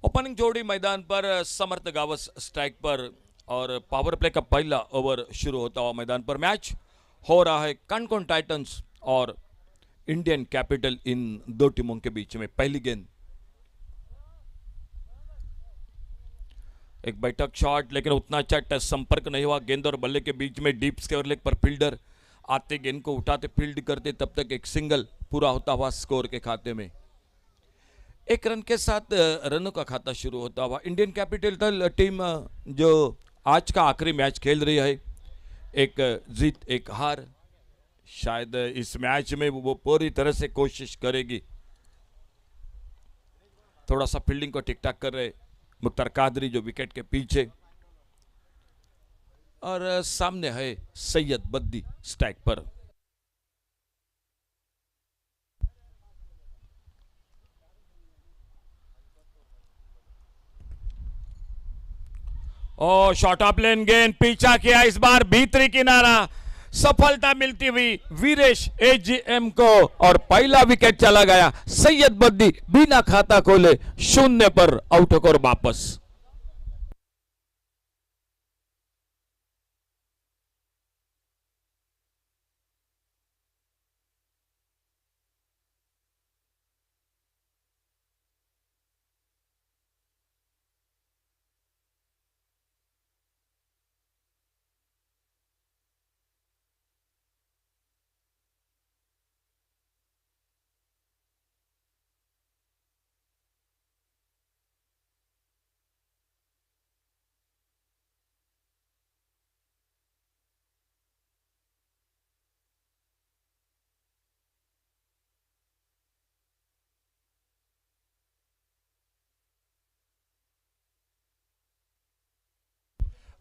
Opening जोड़ी मैदान पर समर्थ गावस स्ट्राइक पर और पावर प्ले का पहला ओवर शुरू होता हुआ मैदान पर मैच हो रहा है कानकोन टाइटंस और इंडियन कैपिटल इन दो टीमों के बीच में। पहली गेंद एक बैठक शॉट, लेकिन उतना अच्छा टच संपर्क नहीं हुआ। गेंद और बल्ले के बीच में डीप स्क्वायर लेग पर फील्डर आते गेंद को उठाते फील्ड करते, तब तक एक सिंगल पूरा होता हुआ स्कोर के खाते में। एक रन के साथ रनों का खाता शुरू होता हुआ इंडियन कैपिटल टीम जो आज का आखिरी मैच खेल रही है, एक जीत एक हार। शायद इस मैच में वो पूरी तरह से कोशिश करेगी। थोड़ा सा फील्डिंग को ठीक ठाक कर रहे मुख्तार कादरी जो विकेट के पीछे, और सामने है सैयद बद्दी स्ट्राइक पर। ओ शॉर्ट ऑफ लेन गेंद पीछा किया, इस बार भीतरी किनारा, सफलता मिलती हुई वीरेश एजीएम को और पहला विकेट चला गया। सैयद बद्दी बिना खाता खोले 0 पर आउट होकर वापस।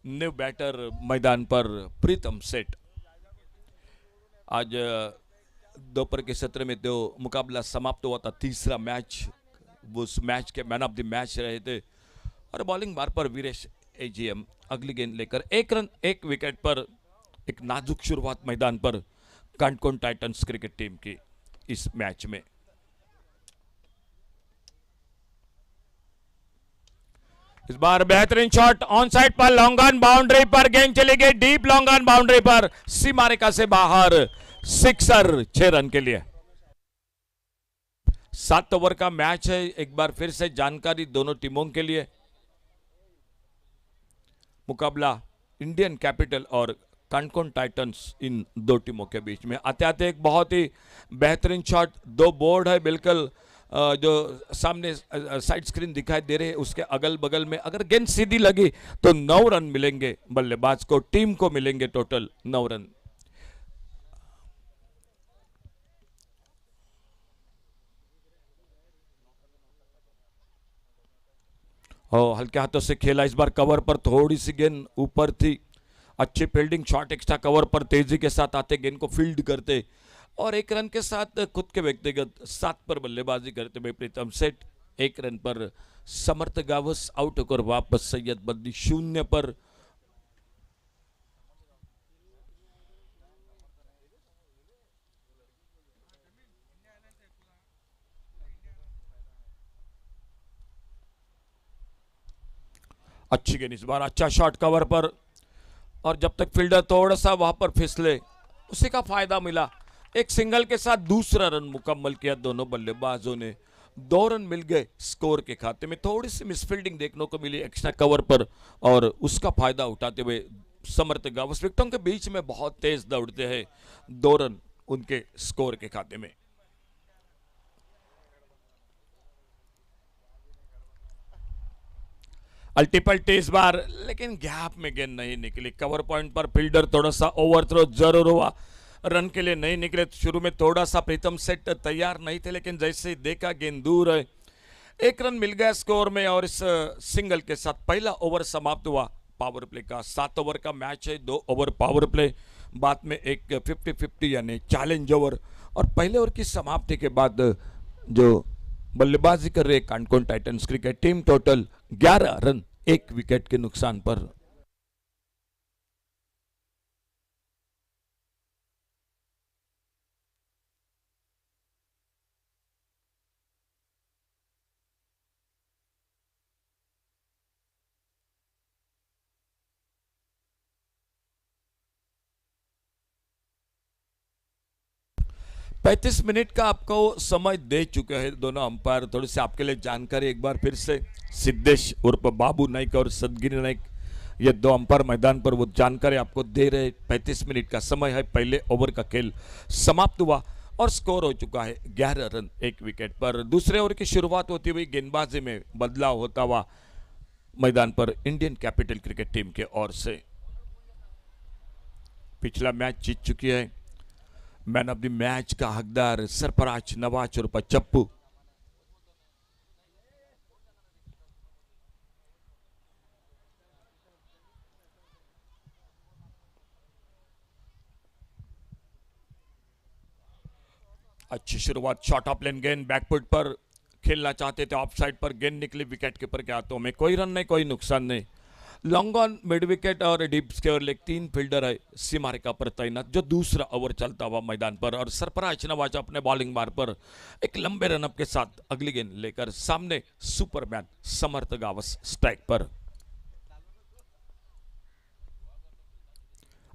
न्यू बैटर मैदान पर प्रीतम सेठ। आज दोपहर के सत्र में जो मुकाबला समाप्त हुआ था, तीसरा मैच, वो उस मैच के मैन ऑफ द मैच रहे थे। और बॉलिंग बार पर वीरेश एजीएम अगली गेंद लेकर 1 रन 1 विकेट पर एक नाजुक शुरुआत मैदान पर कानकोन टाइटंस क्रिकेट टीम की इस मैच में। इस बार बेहतरीन शॉट ऑन साइड पर, लॉन्ग ऑन बाउंड्री पर गेंद चली गई, डीप लॉन्ग ऑन बाउंड्री पर, सीमा रेखा से बाहर, सिक्सर 6 रन के लिए। 7 ओवर का मैच है। एक बार फिर से जानकारी दोनों टीमों के लिए। मुकाबला इंडियन कैपिटल और कानकोन टाइटंस इन दो टीमों के बीच में। आते आते एक बहुत ही बेहतरीन शॉट, 2 बोर्ड है बिल्कुल जो सामने साइड स्क्रीन दिखाई दे रहे हैं, उसके अगल बगल में अगर गेंद सीधी लगी तो 9 रन मिलेंगे बल्लेबाज को, टीम को मिलेंगे टोटल 9 रन। और हल्के हाथों से खेला, इस बार कवर पर थोड़ी सी गेंद ऊपर थी। अच्छी फील्डिंग, शॉट एक्स्ट्रा कवर पर तेजी के साथ आते गेंद को फील्ड करते और 1 रन के साथ खुद के व्यक्तिगत 7 पर बल्लेबाजी करते हुए प्रीतम सेठ 1 रन पर समर्थ गावस आउट होकर वापस सैयद बद्दी 0 पर। अच्छी गेंद इस बार, अच्छा शॉट कवर पर, और जब तक फील्डर थोड़ा सा वहां पर फिसले उसी का फायदा मिला। एक सिंगल के साथ दूसरा रन मुकम्मल किया दोनों बल्लेबाजों ने। 2 रन मिल गए स्कोर के खाते में। थोड़ी सी मिसफील्डिंग देखने को मिली एक्स्ट्रा कवर पर और उसका फायदा उठाते हुए समर्थ गावस विकेटों के बीच में बहुत तेज दौड़ते हैं। 2 रन उनके स्कोर के खाते में। अल्टीपल्टी इस बार, लेकिन गैप में गेंद नहीं निकली। कवर पॉइंट पर फील्डर थोड़ा सा ओवर थ्रो जरूर हुआ, रन के लिए नहीं निकले। शुरू में थोड़ा सा प्रीतम सेठ तैयार नहीं थे, लेकिन जैसे ही देखा गेंद दूर है, 1 रन मिल गया स्कोर में और इस सिंगल के साथ पहला ओवर समाप्त हुआ पावर प्ले का। 7 ओवर का मैच है, 2 ओवर पावर प्ले, बाद में एक 50-50 यानी चैलेंज ओवर। और पहले ओवर की समाप्ति के बाद जो बल्लेबाजी कर रहे Canacona Titans cricket team total 11 run 1 wicket के नुकसान पर। 35 मिनट का आपको समय दे चुके हैं दोनों अंपायर। थोड़ी सी आपके लिए जानकारी एक बार फिर से, सिद्धेश उर्फ बाबू नाइक और सदगिरी नाइक, ये दो अंपायर मैदान पर वो जानकारी आपको दे रहे। 35 मिनट का समय है, पहले ओवर का खेल समाप्त हुआ और स्कोर हो चुका है 11 रन 1 विकेट पर। दूसरे ओवर की शुरुआत होती हुई गेंदबाजी में बदलाव होता हुआ मैदान पर इंडियन कैपिटल क्रिकेट टीम के ओर से। पिछला मैच जीत चुकी है, मैन ऑफ द मैच का हकदार सरफराज नवाज उर्फ चप्पू। अच्छी शुरुआत, शॉर्ट ऑफ लेन गेंद बैकफुट पर खेलना चाहते थे, ऑफ साइड पर गेंद निकली विकेट कीपर के हाथों में। कोई रन नहीं, कोई नुकसान नहीं। लॉन्ग ऑन, मिड विकेट और डीप स्क्वायर लेग, 3 फील्डर है सीमा रेखा पर तैनात। जो दूसरा ओवर चलता हुआ मैदान पर और सरफराज नवाज अपने बॉलिंग मार पर एक लंबे रनअप के साथ अगली गेंद लेकर सामने सुपरमैन समर्थ गावस स्ट्राइक पर।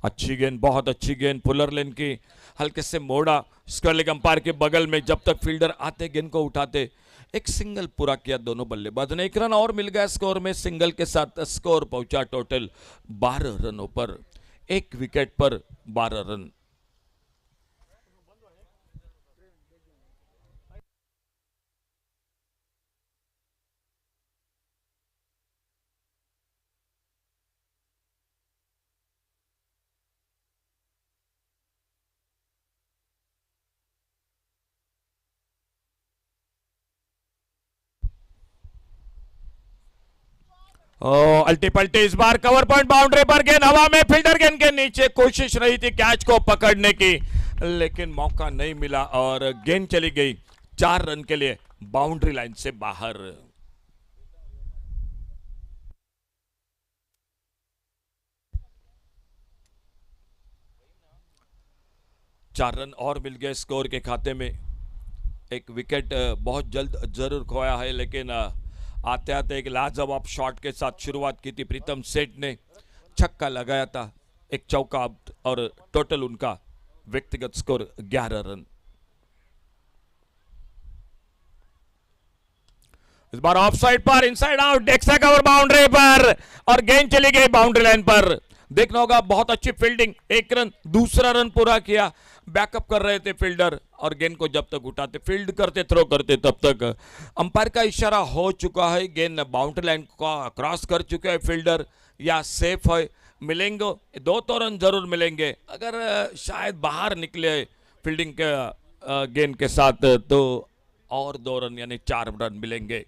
अच्छी गेंद, बहुत अच्छी गेंद, फुलर लेन की हल्के से मोड़ा स्क्वायर लेग अंपायर के बगल में। जब तक फील्डर आते गेंद को उठाते, एक सिंगल पूरा किया दोनों बल्लेबाज ने। 1 रन और मिल गया स्कोर में, सिंगल के साथ स्कोर पहुंचा टोटल 12 रनों पर, 1 विकेट पर 12 रन। अल्टी पल्टी, इस बार कवर पॉइंट बाउंड्री पर गेंद हवा में, फील्डर गेंद के नीचे। कोशिश रही थी कैच को पकड़ने की, लेकिन मौका नहीं मिला और गेंद चली गई 4 रन के लिए बाउंड्री लाइन से बाहर। चार रन और मिल गए स्कोर के खाते में। एक विकेट बहुत जल्द जरूर खोया है, लेकिन आते आते एक लाजवाब शॉट के साथ शुरुआत की थी प्रीतम सेठ ने, छक्का लगाया था, एक चौका आउट और टोटल उनका व्यक्तिगत स्कोर 11 रन। इस बार ऑफ साइड पर, inside out, DEXA cover boundary पर और गेंद चली गई बाउंड्री लाइन पर। देखना होगा, बहुत अच्छी फील्डिंग, 1 रन, दूसरा रन पूरा किया। बैकअप कर रहे थे फील्डर और गेंद को जब तक उठाते, फील्ड करते, थ्रो करते, तब तक अंपायर का इशारा हो चुका है, गेंद बाउंड्री लाइन को क्रॉस कर चुके हैं फील्डर, या सेफ है। मिलेंगे 2 तो रन जरूर मिलेंगे, अगर शायद बाहर निकले फील्डिंग के गेंद के साथ तो और 2 रन यानी 4 रन मिलेंगे।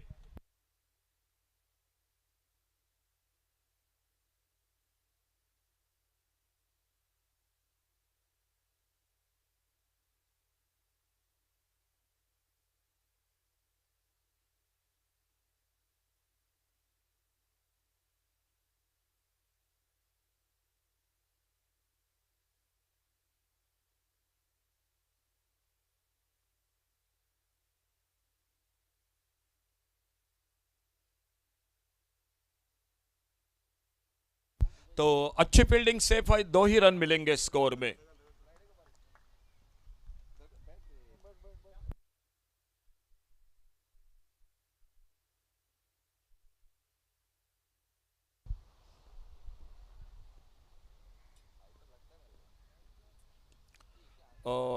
तो अच्छी फील्डिंग, सेफ है, 2 ही रन मिलेंगे स्कोर में।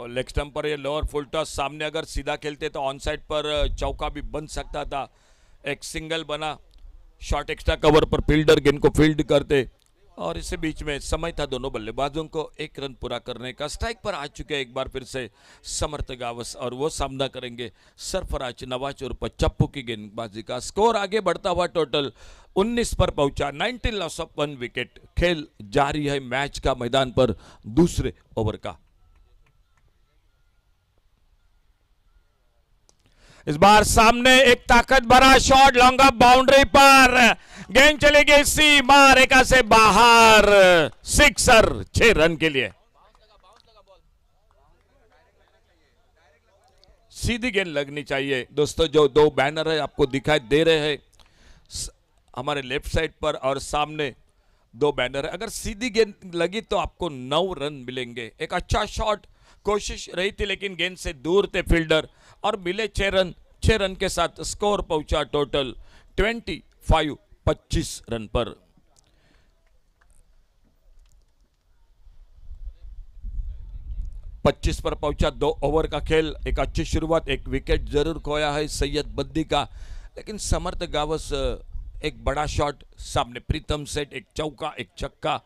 लेग स्टंप पर ये लोअर फुल टॉस, सामने अगर सीधा खेलते तो ऑन साइड पर चौका भी बन सकता था। एक सिंगल बना, शॉर्ट एक्स्ट्रा कवर पर फील्डर गेंद को फील्ड करते और इसी बीच में समय था दोनों बल्लेबाजों को 1 रन पूरा करने का। स्ट्राइक पर आ चुके हैं एक बार फिर से समर्थ गावस और वो सामना करेंगे सरफराज नवाज और चप्पू की गेंदबाजी का। स्कोर आगे बढ़ता हुआ टोटल 19 पर पहुंचा, 19 लॉस ऑफ 1 विकेट। खेल जारी है मैच का मैदान पर दूसरे ओवर का। इस बार सामने एक ताकत भरा शॉट, लॉन्ग ऑफ बाउंड्री पर, गेंद चली गई सीमा रेखा से बाहर, सिक्सर, 6 रन के लिए। सीधी गेंद लगनी चाहिए दोस्तों। जो 2 बैनर है आपको दिखाई दे रहे हैं हमारे लेफ्ट साइड पर और सामने 2 बैनर है, अगर सीधी गेंद लगी तो आपको 9 रन मिलेंगे। एक अच्छा शॉट कोशिश रही थी लेकिन गेंद से दूर थे फील्डर और मिले 6 रन के साथ स्कोर पहुंचा टोटल 25 रन पर। पच्चीस पर पहुंचा 2 ओवर का खेल। एक अच्छी शुरुआत, एक विकेट जरूर खोया है सैयद बद्दी का, लेकिन समर्थ गावस एक बड़ा शॉट, सामने प्रीतम सेठ एक चौका एक छक्का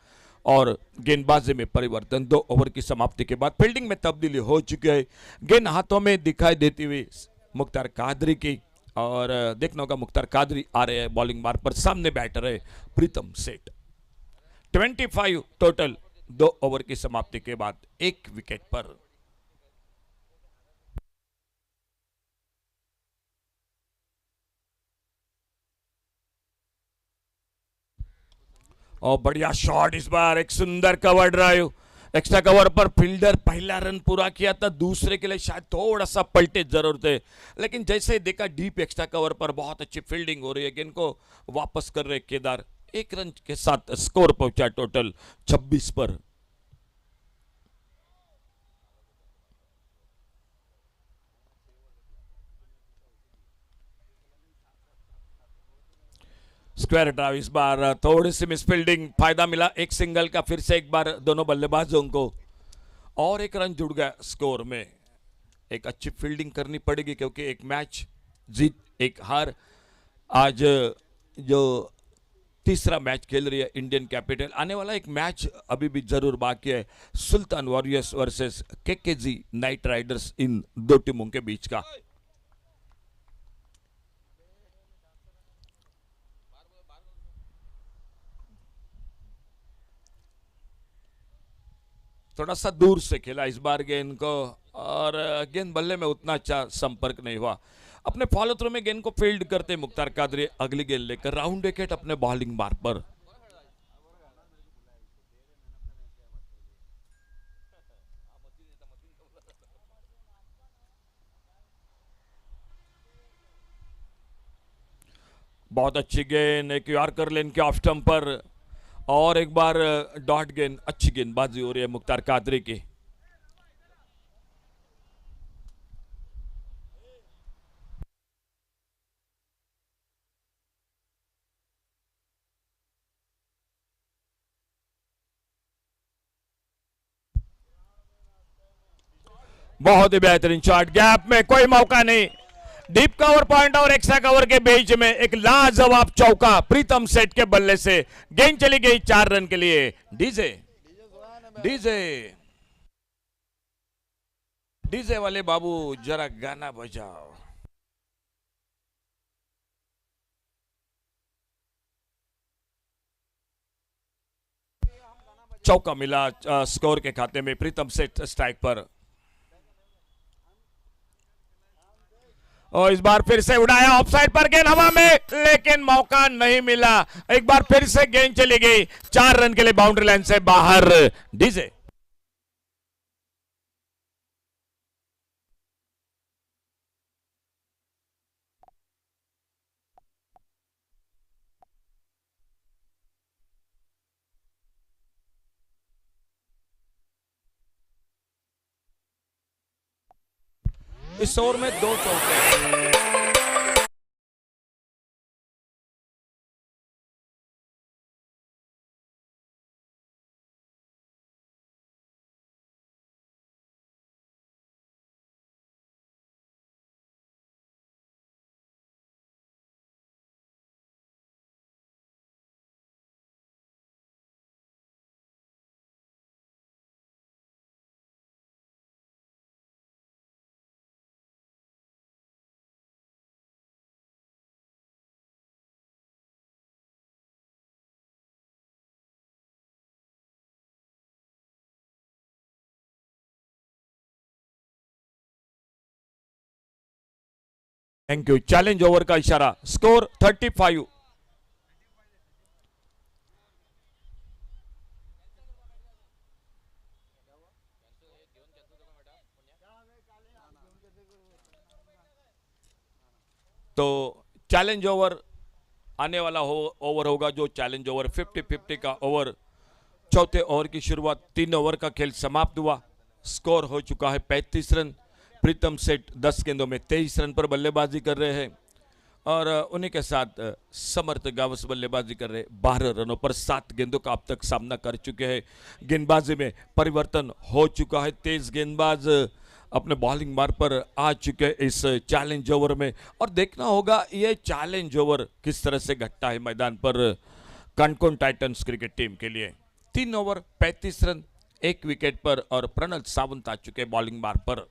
और गेंदबाजी में परिवर्तन। 2 ओवर की समाप्ति के बाद फील्डिंग में तब्दीली हो चुकी है। गेंद हाथों में दिखाई देती हुई मुख्तार कादरी की, और देखना होगा मुख्तार कादरी आ रहे हैं बॉलिंग मार्ग पर, सामने बैटर है प्रीतम सेठ। 25 टोटल 2 ओवर की समाप्ति के बाद 1 विकेट पर। और बढ़िया शॉट इस बार, एक सुंदर कवर ड्राइव, एक्स्ट्रा कवर पर फील्डर पहला रन पूरा किया था, दूसरे के लिए शायद थोड़ा सा पलटे जरूर थे, लेकिन जैसे ही देखा डीप एक्स्ट्रा कवर पर बहुत अच्छी फील्डिंग हो रही है, गेंद को वापस कर रहे केदार। 1 रन के साथ स्कोर पहुंचा टोटल 26 पर। स्क्वायर ड्राइव इस बार थोड़ी सी मिसफील्डिंग, फायदा मिला एक सिंगल का, फिर से एक बार दोनों बल्लेबाजों को, और 1 रन जुड़ गया स्कोर में। एक अच्छी फील्डिंग करनी पड़ेगी क्योंकि एक मैच जीत एक हार। आज जो तीसरा मैच खेल रही है इंडियन कैपिटल, आने वाला एक मैच अभी भी जरूर बाकी है, Sultan Warriors versus KKG Knight Riders, इन 2 टीमों के बीच का। थोड़ा सा दूर से खेला इस बार गेंद को, और गेंद बल्ले में उतना अच्छा संपर्क नहीं हुआ। अपने फॉलो थ्रू में गेंद को फील्ड करते मुख्तार कादरी अगली गेंद लेकर राउंड विकेट अपने बॉलिंग मार्ग पर। बहुत अच्छी गेंद, एक यॉर्कर लेन के ऑफ स्टंप पर, और एक बार डॉट गेंद, अच्छी गेंदबाजी हो रही है मुख्तार कादरी की। बहुत ही बेहतरीन शॉट, गैप में कोई मौका नहीं, डीप कवर पॉइंट और एक्स्ट्रा कवर के बीच में एक लाजवाब चौका प्रीतम सेठ के बल्ले से। गेंद चली गई 4 रन के लिए। डीजे डीजे डीजे वाले बाबू जरा गाना बजाओ। चौका मिला स्कोर के खाते में, प्रीतम सेठ स्ट्राइक पर। और इस बार फिर से उड़ाया ऑफसाइड पर, गेंद हवा में, लेकिन मौका नहीं मिला। एक बार फिर से गेंद चली गई 4 रन के लिए बाउंड्री लाइन से बाहर। डीजे इस ओवर में 2 चौके। Thank you. चैलेंज ओवर का इशारा, स्कोर 35। तो चैलेंज ओवर आने वाला ओवर होगा जो चैलेंज ओवर 50-50 का ओवर। चौथे ओवर की शुरुआत, 3 ओवर का खेल समाप्त हुआ। स्कोर हो चुका है 35 रन। प्रीतम सेठ 10 गेंदों में 23 रन पर बल्लेबाजी कर रहे हैं और उन्हीं के साथ समर्थ गावस बल्लेबाजी कर रहे 12 रनों पर 7 गेंदों का अब तक सामना कर चुके हैं। गेंदबाजी में परिवर्तन हो चुका है, तेज गेंदबाज अपने बॉलिंग मार्ग पर आ चुके हैं इस चैलेंज ओवर में और देखना होगा ये चैलेंज ओवर किस तरह से घटता है मैदान पर कानकोन टाइटंस क्रिकेट टीम के लिए। 3 ओवर 35 रन, 1 विकेट पर और प्रणल सावंत आ चुके बॉलिंग मार्ग पर।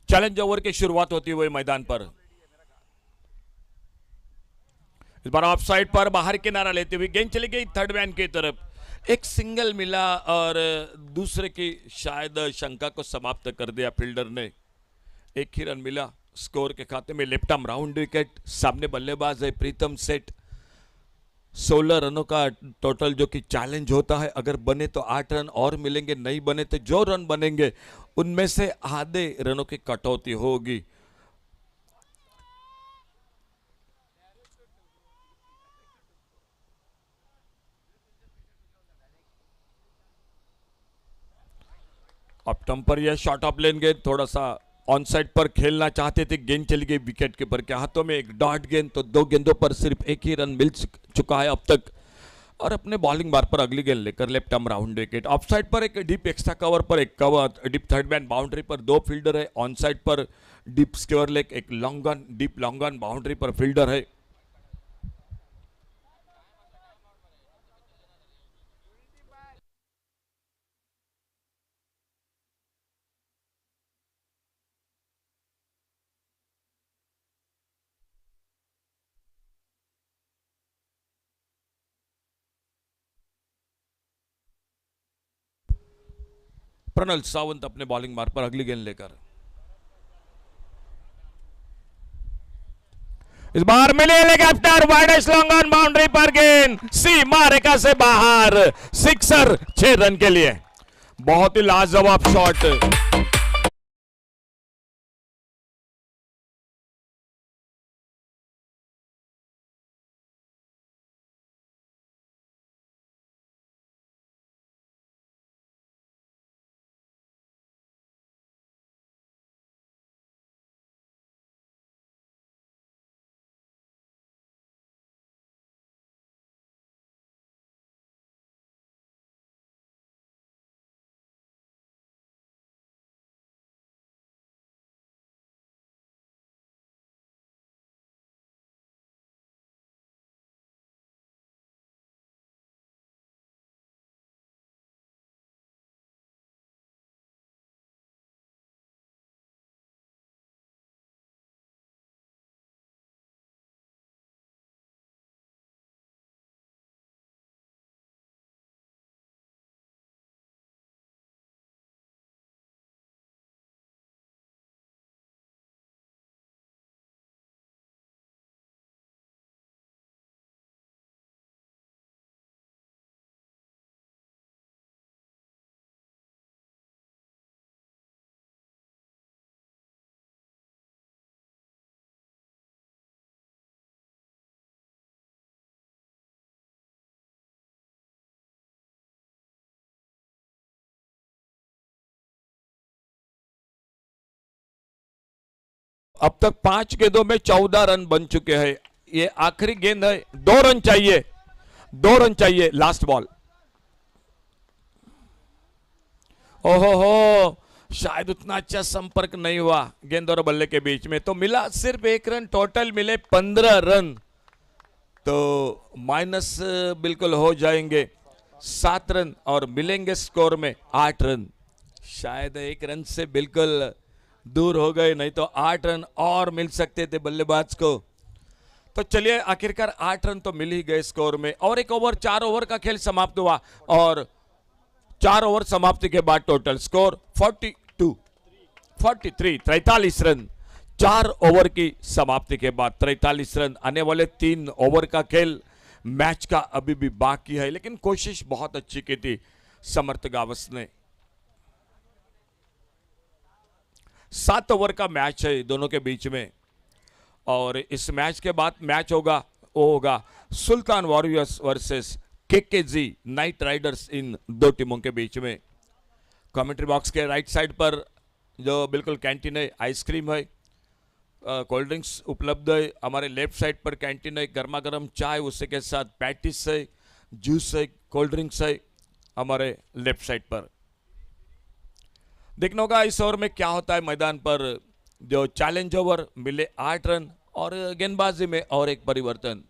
चैलेंज ओवर की शुरुआत होती हुई मैदान पर इस बार ऑफ साइड पर बाहर किनारा लेते हुए गेंद चली गई थर्ड मैन की तरफ। एक सिंगल मिला और दूसरे की शायद शंका को समाप्त कर दिया फील्डर ने। एक ही रन मिला स्कोर के खाते में। लेफ्ट आर्म राउंड विकेट, सामने बल्लेबाज है प्रीतम सेठ। 16 रनों का टोटल जो कि चैलेंज होता है, अगर बने तो 8 रन और मिलेंगे, नहीं बने तो जो रन बनेंगे उनमें से आधे रनों की कटौती होगी। अब टम्पर यह शॉट ऑफ लेंगे, थोड़ा सा ऑन साइड पर खेलना चाहते थे, गेंद चली गई विकेट कीपर के हाथों में। एक डॉट गेंद, तो 2 गेंदों पर सिर्फ एक ही रन मिल चुका है अब तक और अपने बॉलिंग बार पर अगली गेंद लेकर left arm round wicket. Of side पर एक डीप एक्स्ट्रा कवर पर एक cover, deep third man boundary पर 2 फील्डर है। ऑन साइड पर डीप स्क्योर लेग, एक long on, deep long on boundary पर फील्डर है। प्रणल सावंत अपने बॉलिंग मार्ग पर अगली गेंद लेकर इस बार मिले leg after wide long on boundary पर गेंद सीमा रेखा से बाहर, सिक्सर 6 रन के लिए। बहुत ही लाजवाब शॉट। अब तक 5 गेंदों में 14 रन बन चुके हैं। ये आखिरी गेंद है, 2 रन चाहिए, 2 रन चाहिए लास्ट बॉल। ओहो हो, शायद उतना अच्छा संपर्क नहीं हुआ गेंद और बल्ले के बीच में, तो मिला सिर्फ 1 रन। टोटल मिले 15 रन, तो माइनस बिल्कुल हो जाएंगे 7 रन और मिलेंगे स्कोर में 8 रन। शायद 1 रन से बिल्कुल दूर हो गए, नहीं तो 8 रन और मिल सकते थे बल्लेबाज को। तो चलिए आखिरकार 8 रन तो मिल ही गए स्कोर में, और एक ओवर 4 ओवर का खेल समाप्त हुआ, और 4 ओवर समाप्ति के बाद टोटल स्कोर 43 रन। 4 ओवर की समाप्ति के बाद 43 रन। आने वाले 3 ओवर का खेल मैच का अभी भी बाकी है, लेकिन कोशिश बहुत अच्छी की थी समर्थ गावस ने। 7 ओवर का मैच है दोनों के बीच में, और इस मैच के बाद मैच होगा वो होगा Sultan Warriors versus KKG Knight Riders, इन दो टीमों के बीच में। कमेंट्री बॉक्स के राइट साइड पर जो बिल्कुल कैंटीन है, आइसक्रीम है, कोल्ड ड्रिंक्स उपलब्ध है। हमारे लेफ्ट साइड पर कैंटीन है, गर्मा गर्म चाय, उसके के साथ पैटिस है, जूस है, कोल्ड ड्रिंक्स है हमारे लेफ्ट साइड पर। देखना होगा इस ओवर में क्या होता है मैदान पर। जो चैलेंज ओवर मिले 8 रन, और गेंदबाजी में और एक परिवर्तन।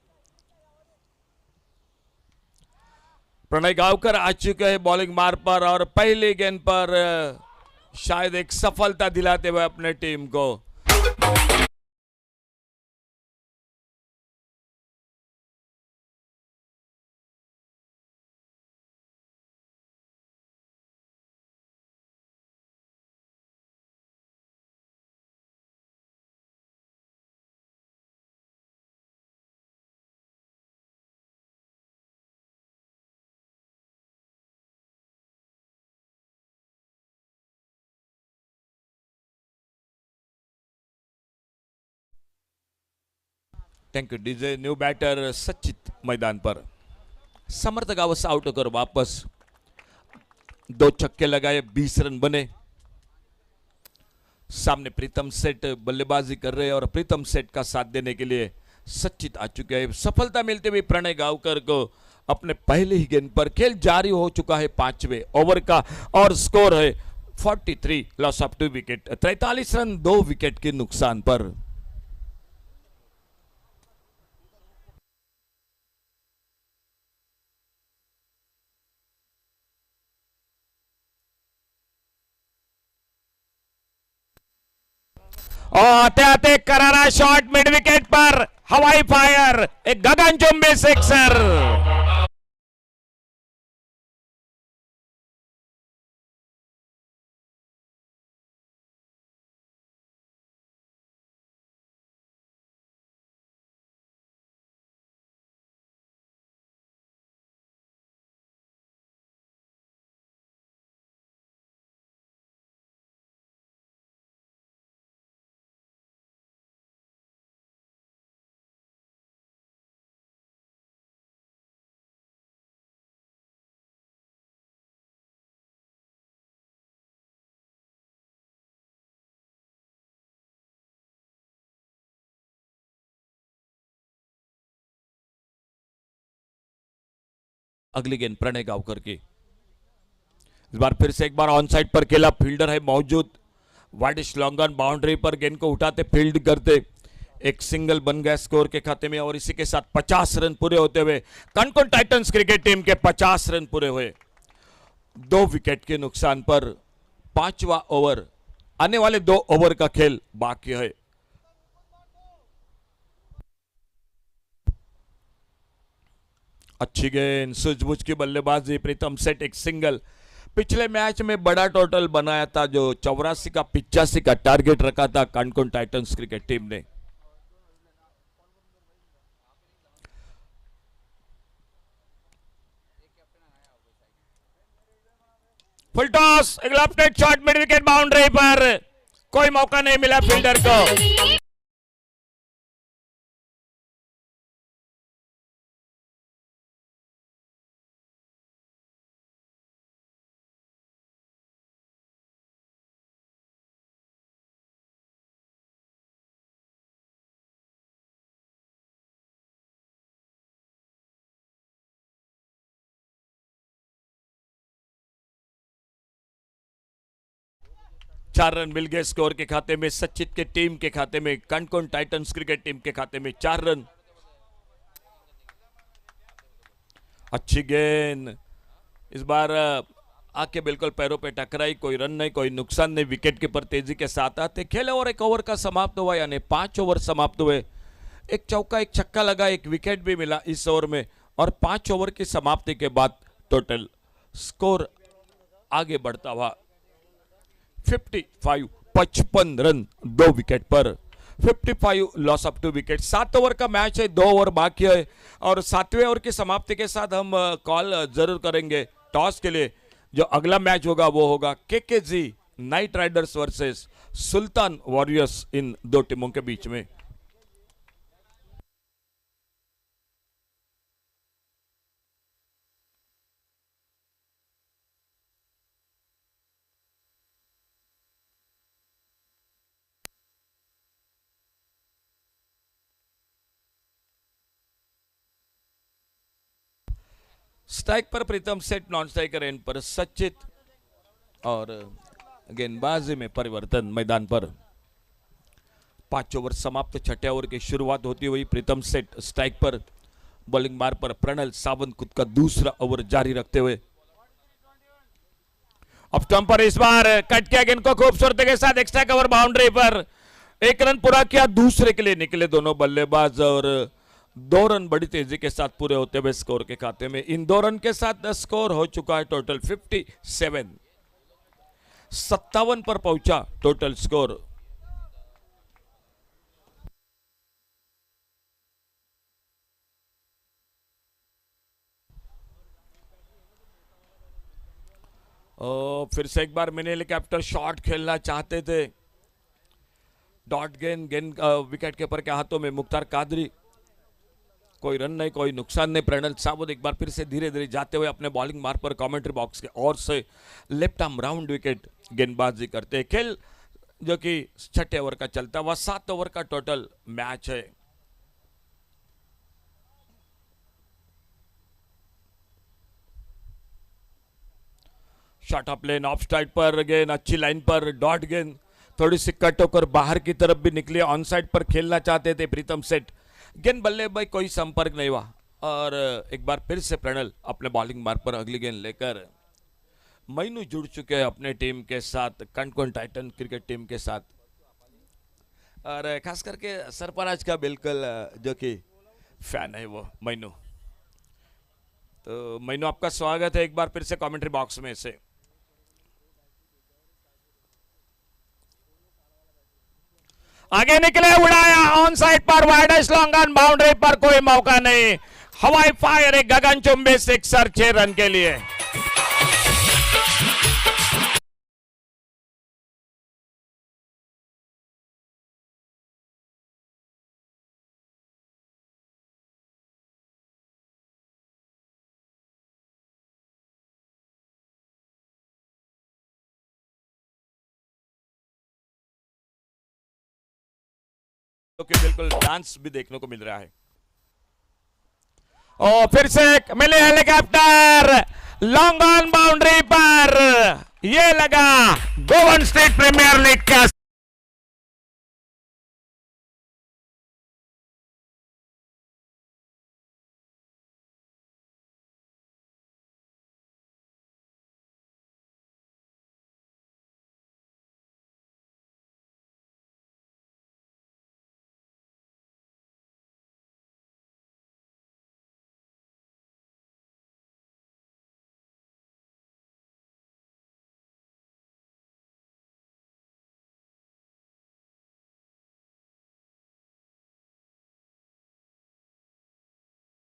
प्रणय गावकर आ चुके हैं बॉलिंग मार पर, और पहली गेंद पर शायद एक सफलता दिलाते हुए अपने टीम को। Thank you DJ. New batter Sachit मैदान पर। समर्थ गावस आउट होकर वापस 2 छक्के लगाए, 20 रन बने। सामने प्रीतम सेठ बल्लेबाजी कर रहे हैं, और प्रीतम सेठ का साथ देने के लिए सचित आ चुके हैं। सफलता मिलते हुए प्रणय गावकर को अपने पहले ही गेंद पर। खेल जारी हो चुका है 5वें ओवर का, और स्कोर है 43, loss of 2 wicket. 43 run 2 wicket के नुकसान पर। और आते आते करारा शॉट मिड विकेट पर, हवाई फायर, एक गगनचुंबी सिक्सर। अगली गेंद प्रणय गावकर की। इस बार फिर से एक बार ऑन साइड पर खेला, फील्डर है मौजूद। वाइडिश लॉन्ग ऑन बाउंड्री पर गेंद को उठाते, फील्ड करते, एक सिंगल बन गया स्कोर के खाते में, और इसी के साथ 50 रन पूरे होते हुए कनकन टाइटंस क्रिकेट टीम के 50 रन पूरे हुए 2 विकेट के नुकसान पर। 5वां ओवर, आने वाले 2 ओवर का खेल बाकी है। अच्छी गेंद, सूझबूझ की बल्लेबाजी, प्रीतम सेठ एक सिंगल। पिछले मैच में बड़ा टोटल बनाया था, जो 84 का 85 का टारगेट रखा था कनकन टाइटंस क्रिकेट टीम ने। फुल टॉस, एक left shot mid wicket boundary पर, कोई मौका नहीं मिला फील्डर को। चार रन मिल गए स्कोर के खाते में, सचित के टीम के खाते में, कनकन टाइटंस क्रिकेट टीम के खाते में 4 रन। अच्छी गेंद, इस बार आके बिल्कुल पैरों पे टकराई, कोई रन नहीं, कोई नुकसान नहीं। विकेट कीपर तेजी के साथ आते खेले, और एक ओवर का समाप्त हुआ, यानी 5 ओवर समाप्त हुए। एक चौका एक छक्का लगा, एक विकेट भी मिला इस ओवर में और 5 ओवर की समाप्ति के बाद टोटल स्कोर आगे बढ़ता हुआ 55 रन 2 विकेट पर 55 लॉस ऑफ 2 विकेट। 7 ओवर का मैच है, 2 ओवर बाकी है और 7वें ओवर की समाप्ति के साथ हम कॉल जरूर करेंगे टॉस के लिए। जो अगला मैच होगा वो होगा केकेजी नाइट राइडर्स वर्सेस सुल्तान वॉरियर्स, इन दो टीमों के बीच में। स्ट्राइक पर प्रीतम सेठ, नॉन स्ट्राइकर एंड पर सचित और गेंदबाजी में परिवर्तन मैदान पर। 5 ओवर समाप्त, 6ठे ओवर की शुरुआत होती हुई प्रीतम सेठ स्ट्राइक पर, बॉलिंग मार पर प्रणल सावंत खुद का दूसरा ओवर जारी रखते हुए। अब स्टंप पर इस बार कट किया गेंद को खूबसूरती के साथ, एक्स्ट्रा कवर बाउंड्री पर 1 रन पूरा किया, दूसरे के लिए निकले दोनों बल्लेबाज और 2 रन बड़ी तेजी के साथ पूरे होते हुए स्कोर के खाते में। इन 2 रन के साथ स्कोर हो चुका है टोटल 57 पर पहुंचा टोटल स्कोर। फिर से एक बार मिनी हेलीकॉप्टर शॉट खेलना चाहते थे, डॉट गेंद विकेट कीपर के हाथों में, मुख्तार कादरी, कोई रन नहीं, कोई नुकसान नहीं। प्रणल सावंत एक बार फिर से धीरे धीरे जाते हुए अपने बॉलिंग मार पर कमेंट्री बॉक्स के ओर से लेफ्ट आर्म राउंड विकेट गेंदबाजी करते हैं। खेल जो कि 6ठे ओवर का चलता हुआ 7 ओवर का टोटल मैच है। Shot of lane, of strike पर गेंद अच्छी लाइन पर, डॉट गेंद थोड़ी सी कट होकर बाहर की तरफ भी निकली। ऑन साइड पर खेलना चाहते थे प्रीतम सेठ, गेंद बल्लेबाज कोई संपर्क नहीं हुआ और एक बार फिर से प्रणल अपने बॉलिंग मार पर अगली गेंद लेकर मैनू जुड़ चुके हैं अपने टीम के साथ, कंटकोन टाइटन क्रिकेट टीम के साथ, और खास करके सरफराज का बिल्कुल जो कि फैन है वो मैनू। तो मैनू आपका स्वागत है एक बार फिर से कमेंट्री बॉक्स में से। आगे निकले, उड़ाया ऑन साइड पर, वाइडेस्ट लॉन्ग ऑन बाउंड्री पर, कोई मौका नहीं, हवाई फायर, एक गगनचुंबी सिक्सर 6 रन के लिए। तो कि बिल्कुल डांस भी देखने को मिल रहा है। और फिर से मिले हेलीकॉप्टर लॉन्ग ऑन बाउंड्री पर, ये लगा गोवन स्टेट प्रीमियर लीग का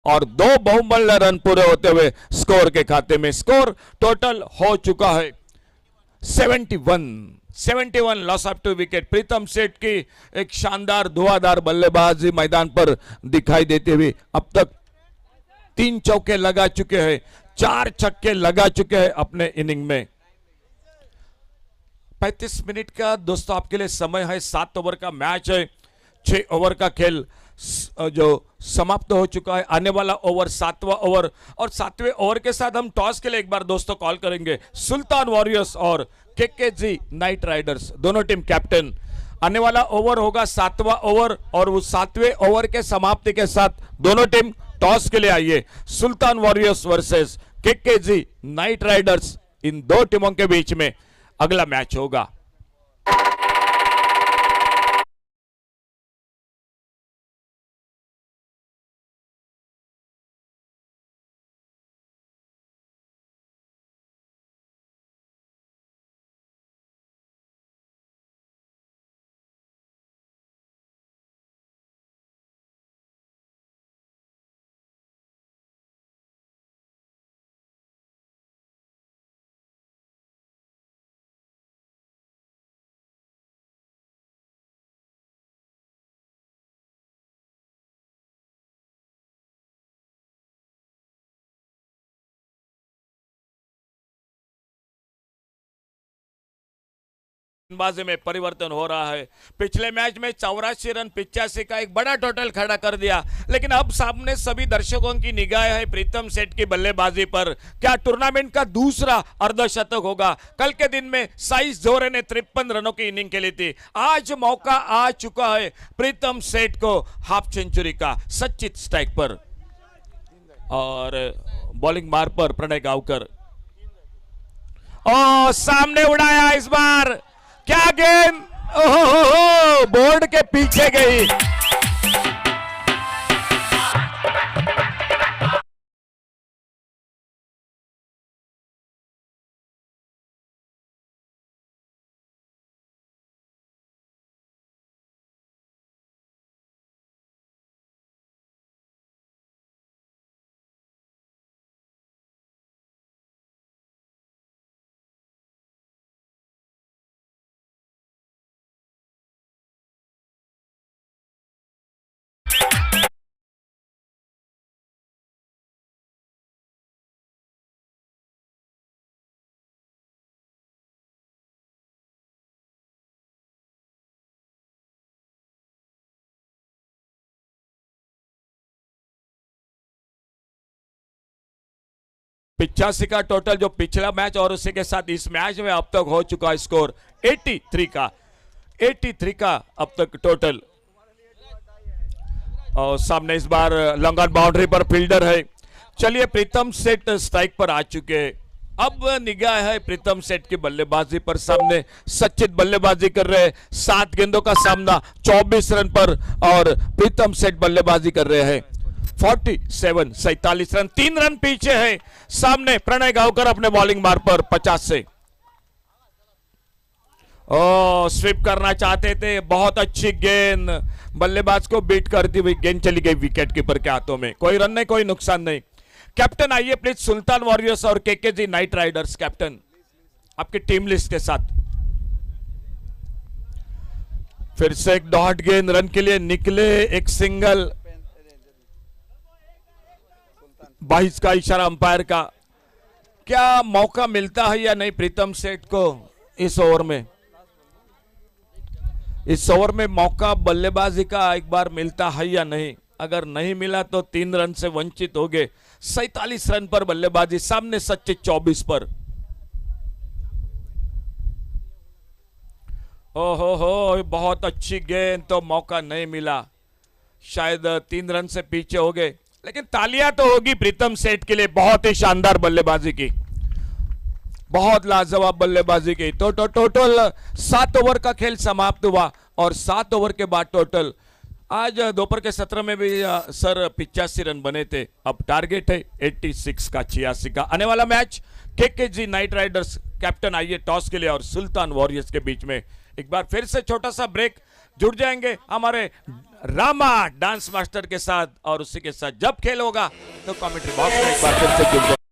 और 2 बहुमूल्य रन पूरे होते हुए स्कोर के खाते में। स्कोर टोटल हो चुका है 71 लॉस ऑफ 2 विकेट। प्रीतम सेठ की एक शानदार धुआंधार बल्लेबाजी मैदान पर दिखाई देते हुए अब तक 3 चौके लगा चुके हैं, 4 छक्के लगा चुके हैं अपने इनिंग में। 35 मिनट का दोस्तों आपके लिए समय है, 7 ओवर का मैच है, 6 ओवर का खेल जो समाप्त हो चुका है। आने वाला ओवर 7वां ओवर, और 7वें ओवर के साथ हम टॉस के लिए एक बार दोस्तों कॉल करेंगे सुल्तान वॉरियर्स और केकेजी नाइट राइडर्स, दोनों टीम कैप्टन। आने वाला ओवर होगा 7वां ओवर और उस 7वें ओवर के समाप्ति के साथ दोनों टीम टॉस के लिए आइए। Sultan Warriors versus KKG Knight Riders, इन 2 टीमों के बीच में अगला मैच होगा। गेंदबाजी में परिवर्तन हो रहा है। पिछले मैच में 84 रन 85 का एक बड़ा टोटल खड़ा कर दिया, लेकिन अब सामने सभी दर्शकों की निगाह है प्रीतम सेठ की बल्लेबाजी पर। क्या टूर्नामेंट का दूसरा अर्धशतक होगा? कल के दिन में साइस जोरे ने 53 रनों की इनिंग खेली थी। आज मौका आ चुका है प्रीतम सेठ को हाफ सेंचुरी का सचित स्ट्राइक पर, और बॉलिंग मार पर प्रणय गावकर। ओ सामने उड़ाया इस बार, क्या गेंद, ओहो बोर्ड के पीछे गई। पिचासी का टोटल जो पिछला मैच और उसी के साथ इस मैच में अब तक हो चुका स्कोर 83 का, 83 का अब तक टोटल। और सामने इस बार लॉन्ग ऑन बाउंड्री पर फील्डर है। चलिए प्रीतम सेठ स्ट्राइक पर आ चुके। अब निगाह है प्रीतम सेठ की बल्लेबाजी पर। सामने सचित बल्लेबाजी कर रहे हैं, 7 गेंदों का सामना 24 रन पर, और प्रीतम सेठ बल्लेबाजी कर रहे हैं 47 रन, 3 रन पीछे है। सामने प्रणय गावकर अपने बॉलिंग मार पर 50 से। ओ स्विप करना चाहते थे, बहुत अच्छी गेंद, बल्लेबाज को बीट करती हुई गेंद चली गई विकेट कीपर के हाथों में। कोई रन नहीं, कोई नुकसान नहीं। कैप्टन आइए प्लीज, सुल्तान वॉरियर्स और केकेजी नाइट राइडर्स कैप्टन आपकी टीम लिस्ट के साथ। फिर से एक डॉट गेंद, रन के लिए निकले, एक सिंगल, 22 का इशारा अंपायर का। क्या मौका मिलता है या नहीं प्रीतम सेठ को इस ओवर में? इस ओवर में मौका बल्लेबाजी का एक बार मिलता है या नहीं? अगर नहीं मिला तो 3 रन से वंचित हो गए। 47 रन पर बल्लेबाजी, सामने सचित 24 पर। ओहो हो, बहुत अच्छी गेंद, तो मौका नहीं मिला, शायद 3 रन से पीछे हो गए, लेकिन तालियां तो होगी प्रीतम सेठ के लिए। बहुत ही शानदार बल्लेबाजी की, बहुत लाजवाब बल्लेबाजी की। तो टोटल 7 ओवर का खेल समाप्त हुआ, और 7 ओवर के बाद टोटल आज दोपहर के सत्र में भी सर 85 रन बने थे। अब टारगेट है 86 का, 86 का। आने वाला match KKG Knight Riders captain आइए टॉस के लिए और सुल्तान वॉरियर्स के बीच में। एक बार फिर से छोटा सा ब्रेक, जुड़ जाएंगे हमारे रामा डांस मास्टर के साथ, और उसी के साथ जब खेल होगा तो कमेंट्री बॉक्स में एक बार फिर से जुड़ जाएंगे।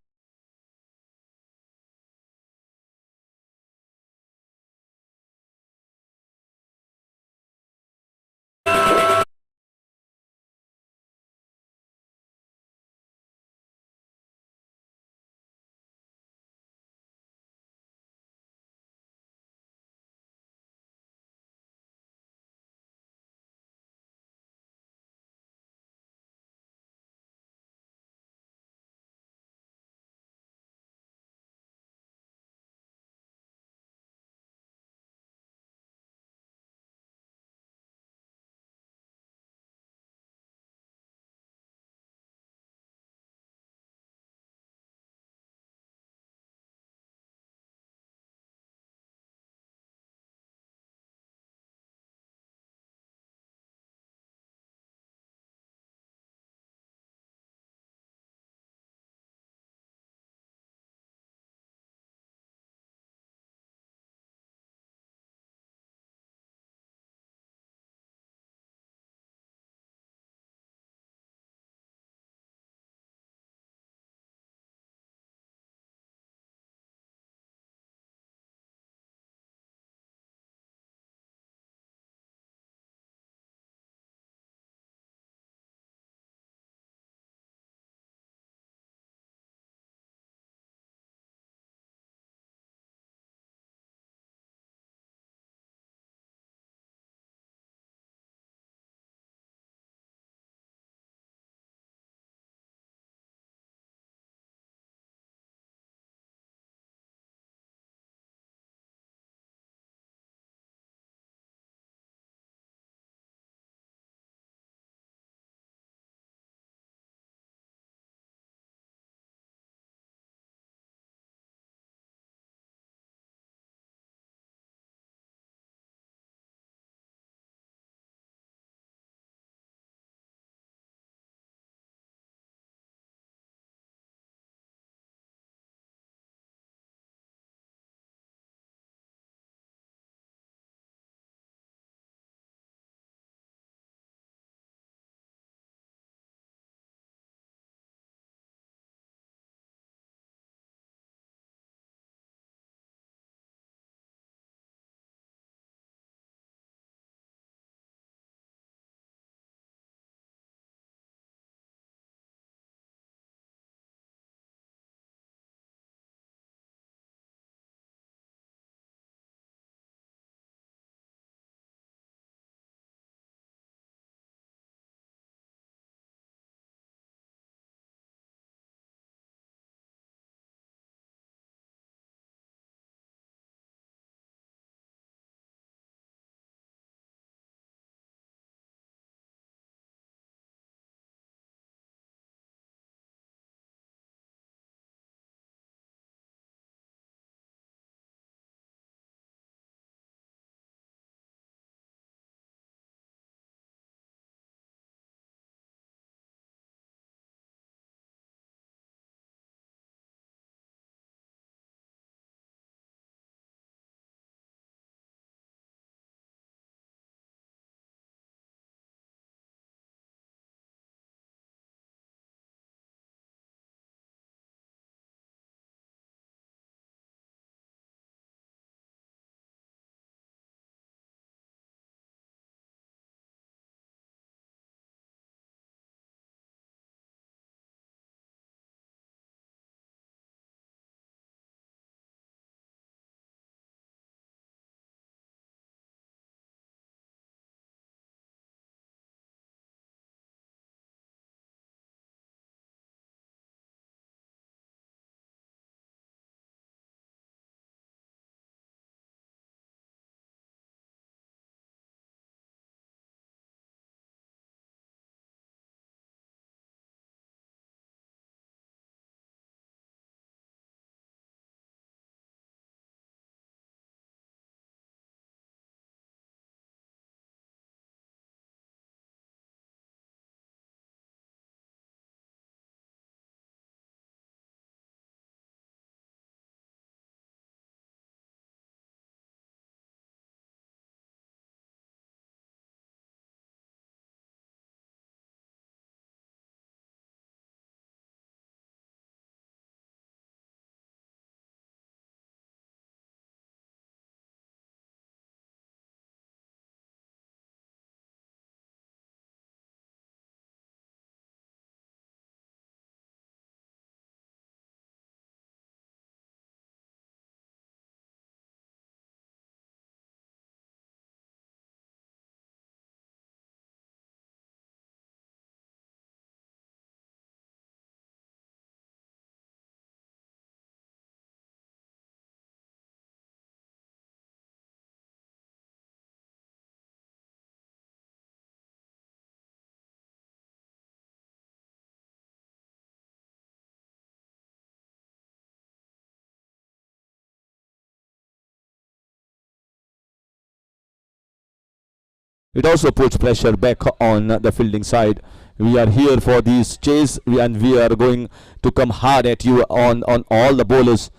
It also puts pressure back on the fielding side. We are here for this chase, and we are going to come hard at you on all the bowlers.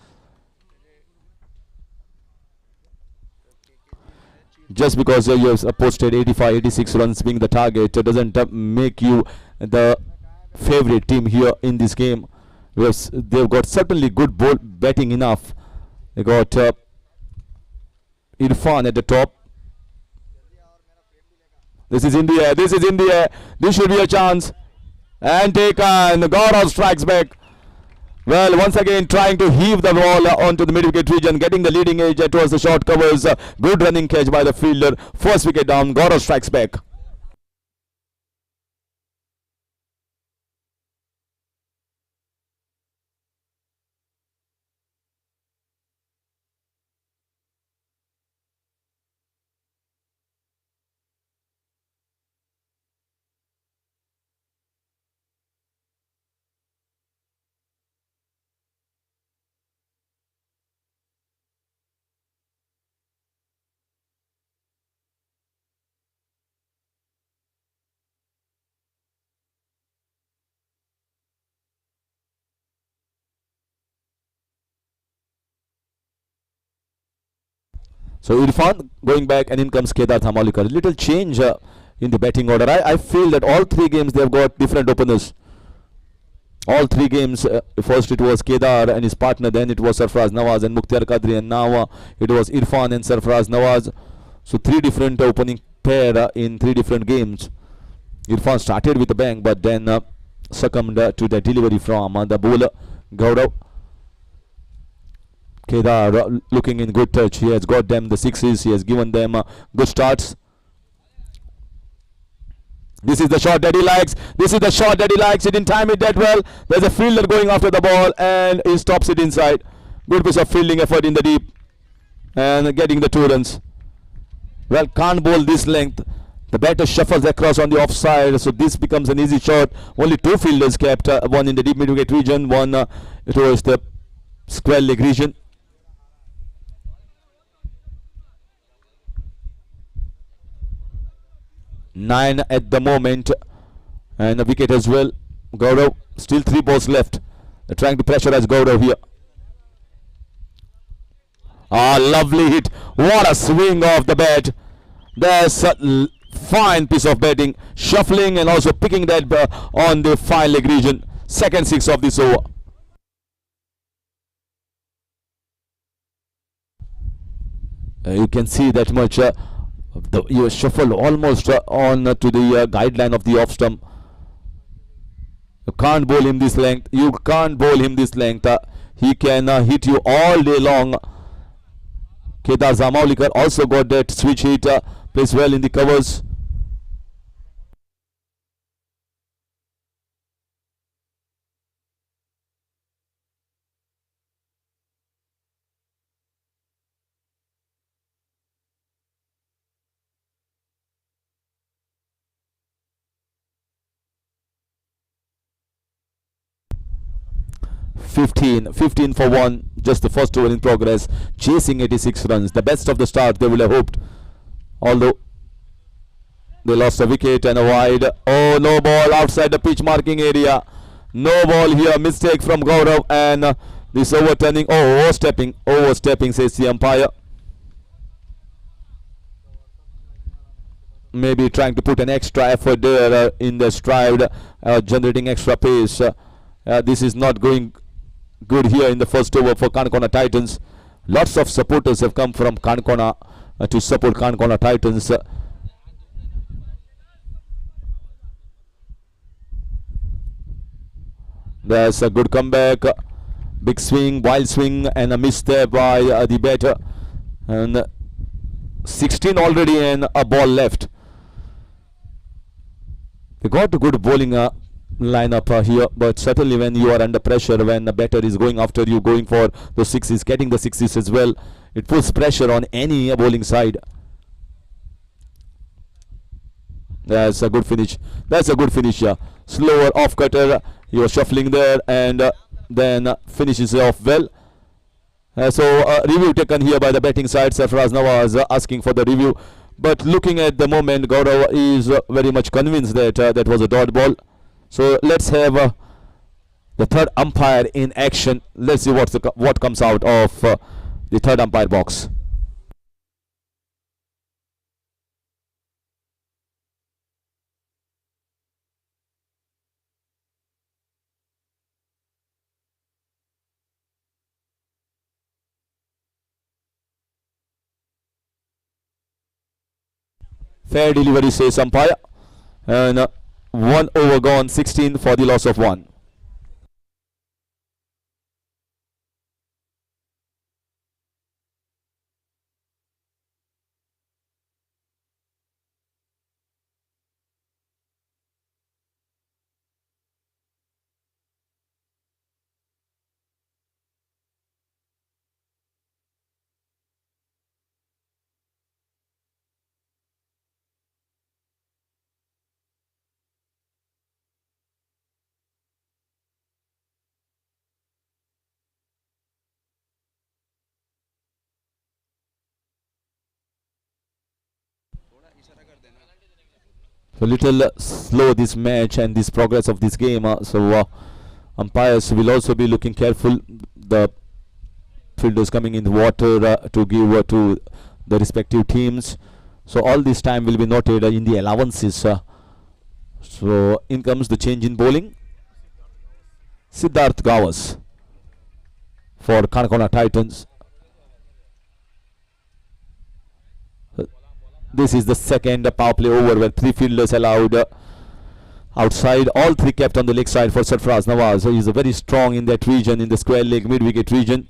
Just because you have posted 85, 86 runs being the target doesn't make you the favorite team here in this game. They've got certainly good batting enough. They got Irfan at the top. This is India. This is India. This should be a chance. And taken. Gaurav strikes back. Well, once again trying to heave the ball onto the mid-wicket region, getting the leading edge towards the short covers. Good running catch by the fielder. First wicket down. Gaurav strikes back. So Irfan going back, and in comes Kedar Dhamalikar. Little change in the batting order. I feel that all three games they have got different openers. All three games, first it was Kedar and his partner, then it was Sarfraz Nawaz and Mukhtar Qadri, and now it was Irfan and Sarfraz Nawaz. So three different opening pair in three different games. Irfan started with a bang, but then succumbed to the delivery from the bowler Gaurav. Kedar looking in good touch. He has got them the sixes. He has given them good starts. This is the shot that he likes. This is the shot that he likes. He didn't time it that well. There's a fielder going after the ball, and he stops it inside. Good piece of fielding effort in the deep, and getting the 2 runs. Well, can't bowl this length. The batter shuffles across on the offside, so this becomes an easy shot. Only 2 fielders kept, one in the deep mid-wicket region, one towards the square leg region. Nine at the moment, and a wicket as well. Gaurav, still 3 balls left. They're trying to pressurize Gaurav here. Ah, lovely hit. What a swing off the bat. There's a fine piece of batting. Shuffling and also picking that on the fine leg region. Second 6 of this over. You can see that much. You shuffle almost on to the guideline of the off stump. You can't bowl him this length. You can't bowl him this length. He can hit you all day long. Kedar Dhamalikar also got that switch hit. Plays well in the covers. Fifteen for 1, just the first over in progress, chasing 86 runs, the best of the start they will have hoped, although they lost a wicket and a wide. Oh, no ball outside the pitch marking area. No ball here, mistake from Gaurav, and this overturning, overstepping says the umpire. Maybe trying to put an extra effort there in the stride, generating extra pace. This is not going good here in the first over for Kankona Titans. Lots of supporters have come from Kankona to support Kankona Titans. There's a good comeback. Big swing, wild swing, and a miss there by the batter. And 16 already and a ball left. They got a good bowling lineup here, but certainly when you are under pressure, when the batter is going after you, going for the sixes, getting the sixes as well, it puts pressure on any bowling side. That's a good finish. That's a good finish. Slower off cutter. He was shuffling there, and then finishes off well. So review taken here by the batting side. Sarfraz Nawaz asking for the review. But looking at the moment, Gaurav is very much convinced that that was a dot ball. So let's have the third umpire in action. Let's see what comes out of the third umpire box. Fair delivery, says umpire. And 1 over gone, 16 for the loss of 1. So little slow this match and this progress of this game. So umpires will also be looking careful. The fielders coming in the water to give to the respective teams. So all this time will be noted in the allowances. So in comes the change in bowling. Siddharth Gawas for Kanakona Titans. This is the second power play over where 3 fielders allowed outside. All 3 kept on the leg side for Sarfaraz Nawaz. He is very strong in that region, in the square leg mid-wicket region.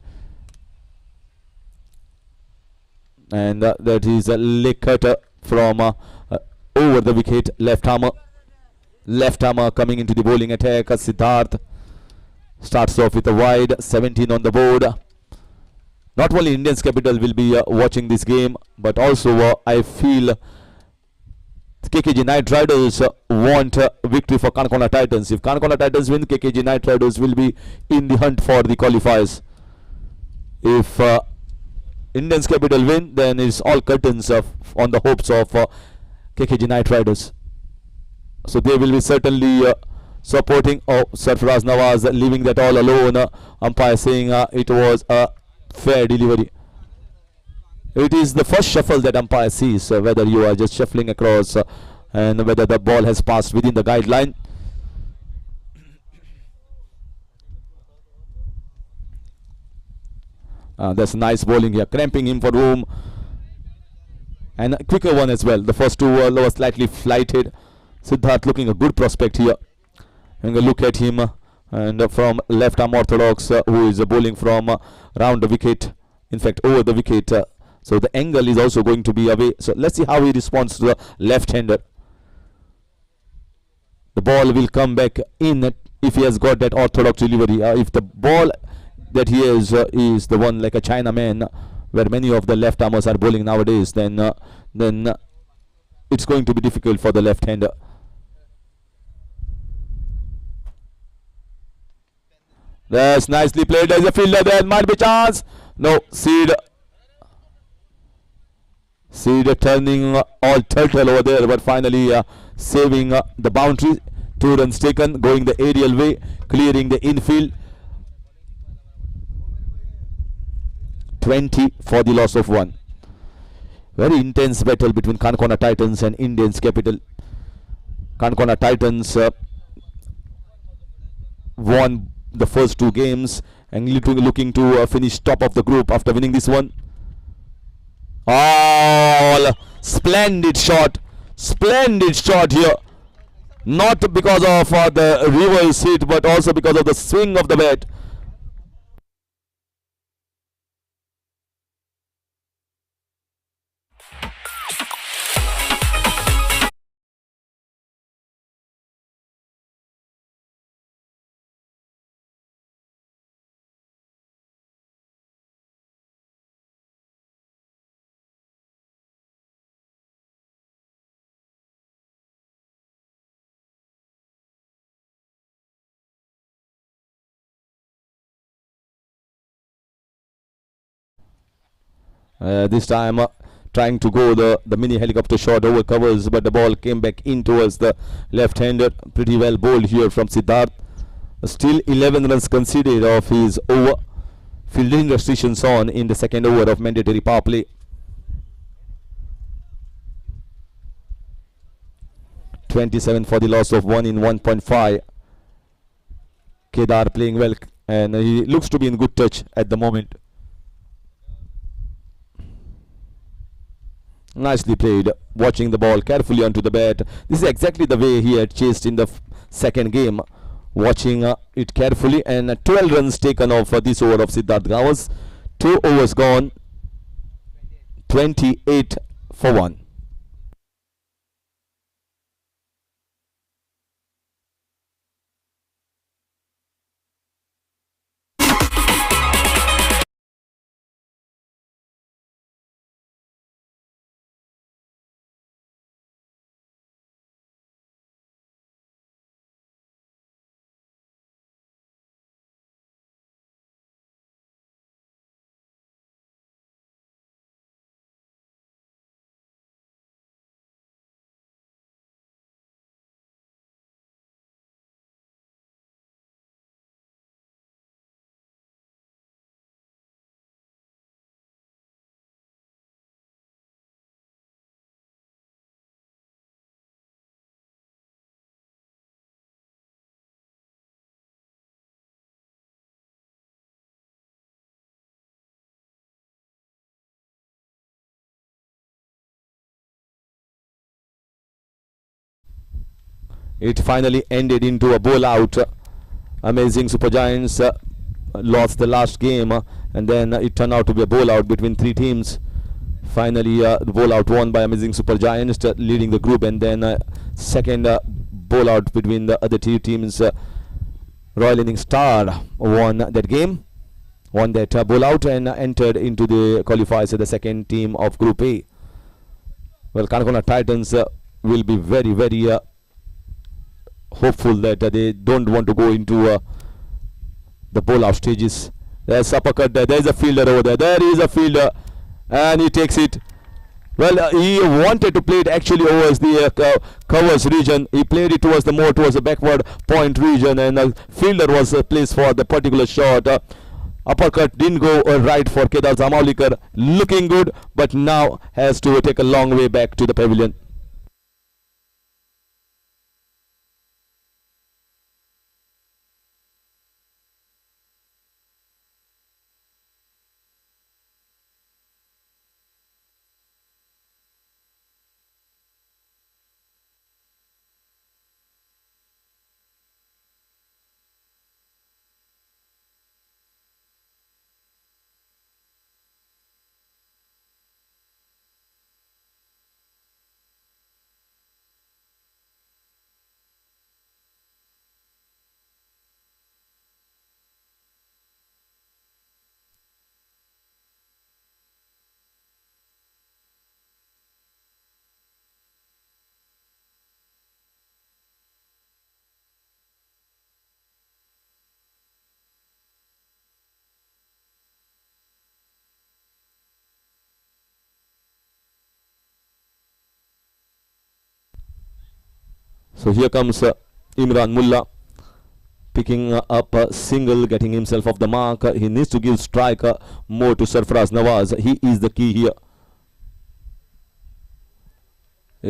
And that is a leg cutter from over the wicket, left armer. Left armer coming into the bowling attack. Siddharth starts off with a wide, 17 on the board. Not only Indians capital will be watching this game, but also I feel KKG Knight Riders want victory for Kanakona Titans. If Kanakona Titans win, KKG Knight Riders will be in the hunt for the qualifiers. If Indians capital win, then it's all curtains on the hopes of KKG Knight Riders. So they will be certainly supporting Sarfaraz Nawaz, leaving that all alone. Umpire saying it was a fair delivery. It is the first shuffle that umpire sees, whether you are just shuffling across and whether the ball has passed within the guideline. That's nice bowling here, cramping him for room, and a quicker one as well. The first 2 were slightly flighted. Siddharth looking a good prospect here. And a look at him, and from left arm orthodox, who is bowling from round the wicket, in fact over the wicket. So the angle is also going to be away. So let's see how he responds to the left-hander. The ball will come back in if he has got that orthodox delivery. If the ball that he has is the one like a Chinaman, where many of the left armers are bowling nowadays, then it's going to be difficult for the left-hander. That's nicely played. There's a fielder there. Might be chance. No, Seed turning all turtle over there, but finally saving the boundary. 2 runs taken, going the aerial way, clearing the infield. 20 for the loss of 1. Very intense battle between Kanakona Titans and Indians capital. Kanakona Titans won the first 2 games and looking to finish top of the group after winning this one. Oh, splendid shot here. Not because of the reverse hit, but also because of the swing of the bat. This time trying to go the mini helicopter shot over covers, but the ball came back in towards the left-hander. Pretty well bowled here from Siddharth. Still 11 runs conceded of his over. Fielding restrictions on in the second over of mandatory power play. 27 for the loss of 1 in 1.5. Kedar playing well, and he looks to be in good touch at the moment. Nicely played, watching the ball carefully onto the bat. This is exactly the way he had chased in the second game. Watching it carefully, and 12 runs taken off this over of Siddharth Gava's. 2 overs gone, 28 for 1. It finally ended into a bowl out. Amazing Super Giants lost the last game, and then it turned out to be a bowl out between 3 teams. Finally, the bowl out won by Amazing Super Giants, leading the group, and then second bowl out between the other 2 teams. Royal Innings Star won that game, won that bowl out, and entered into the qualifiers as the second team of Group A. Well, Kanakona Titans will be very, very hopeful that they don't want to go into the bowl out stages. There's uppercut there. There's a fielder over there. There is a fielder, and he takes it. Well, he wanted to play it actually over the covers region. He played it towards the backward point region, and the fielder was placed for the particular shot. Uppercut didn't go right for Kedar Zamaulikar. Looking good, but now has to take a long way back to the pavilion. So here comes Imran Mullah picking up a single, getting himself off the mark. He needs to give strike more to Sarfaraz Nawaz. He is the key here.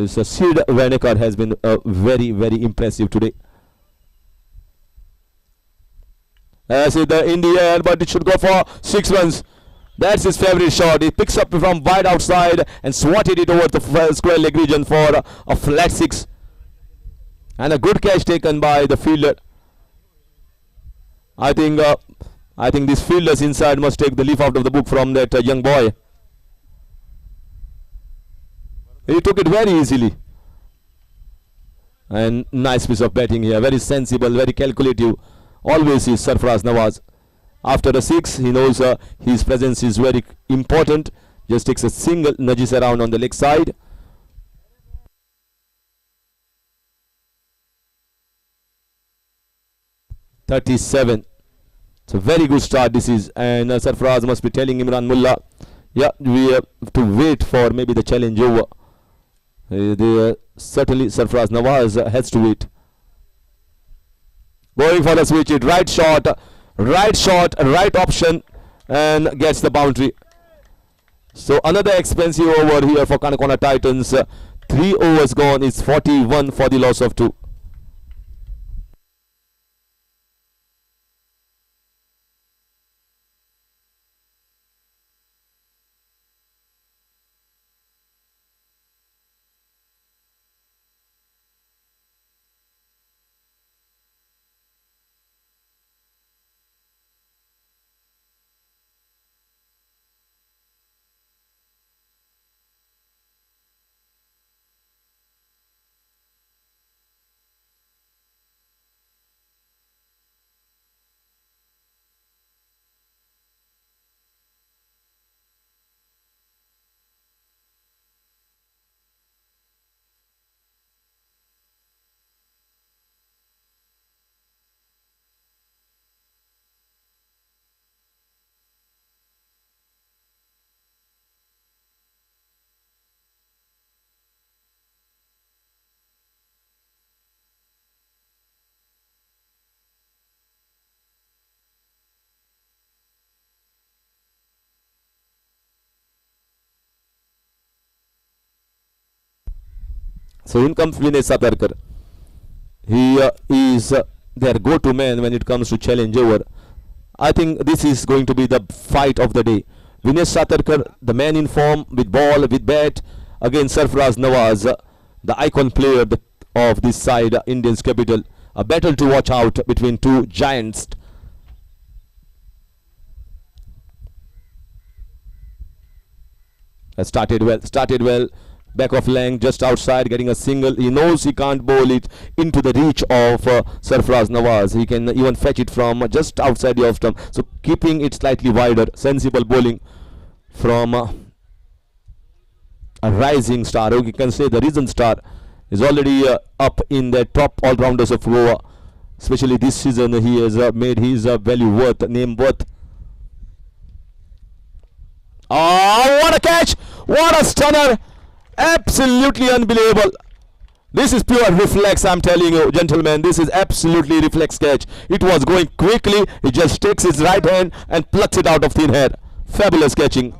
Sid Vanekar has been very, very impressive today. As in the India, but it should go for 6 runs. That's his favorite shot. He picks up from wide outside and swatted it over the square leg region for a flat 6. And a good catch taken by the fielder. I think these fielders inside must take the leaf out of the book from that young boy. He took it very easily. And nice piece of batting here. Very sensible, very calculative. Always is Sarfaraz Nawaz. After a 6, he knows his presence is very important. Just takes a single, nudges around on the leg side. .37. It's a very good start this is, and Sarfaraz must be telling Imran Mullah, Yeah, we have to wait for maybe the challenge over. Certainly Sarfraz Nawaz has to wait. Going for the switch it, right shot, right option, and gets the boundary. So another expensive over here for Kanakona Titans. 3 overs gone. It's 41 for the loss of 2. So in comes Vinay Satarkar. He is their go-to man when it comes to challenge over. I think this is going to be the fight of the day. Vinay Satarkar, the man in form, with ball, with bat, against Sarfraz Nawaz, the icon player of this side, Indian's capital. A battle to watch out between two giants. Started well. Back of Lang just outside, getting a single. He knows he can't bowl it into the reach of Sarfraz Nawaz. He can even fetch it from just outside the off stump. So keeping it slightly wider. Sensible bowling from a rising star. You can say the risen star is already up in the top all-rounders of Goa. Especially this season, he has made his name worth. Oh, what a catch! What a stunner! Absolutely unbelievable. This is pure reflex, I'm telling you, gentlemen. This is absolutely reflex catch. It was going quickly. He just takes his right hand and plucks it out of thin air. Fabulous catching.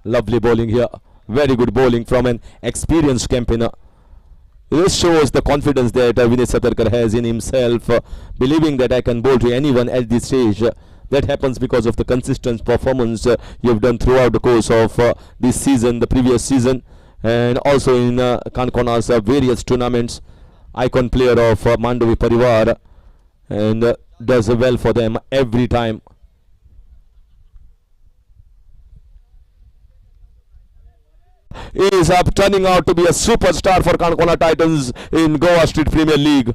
Lovely bowling here. Very good bowling from an experienced campaigner. This shows the confidence that Vinay Satarkar has in himself, believing that I can bowl to anyone at this stage. That happens because of the consistent performance you've done throughout the course of this season, the previous season, and also in Kankona's various tournaments. Icon player of Mandavi Parivar, and does well for them every time. Is up turning out to be a superstar for Kankona Titans in Goa Street Premier League.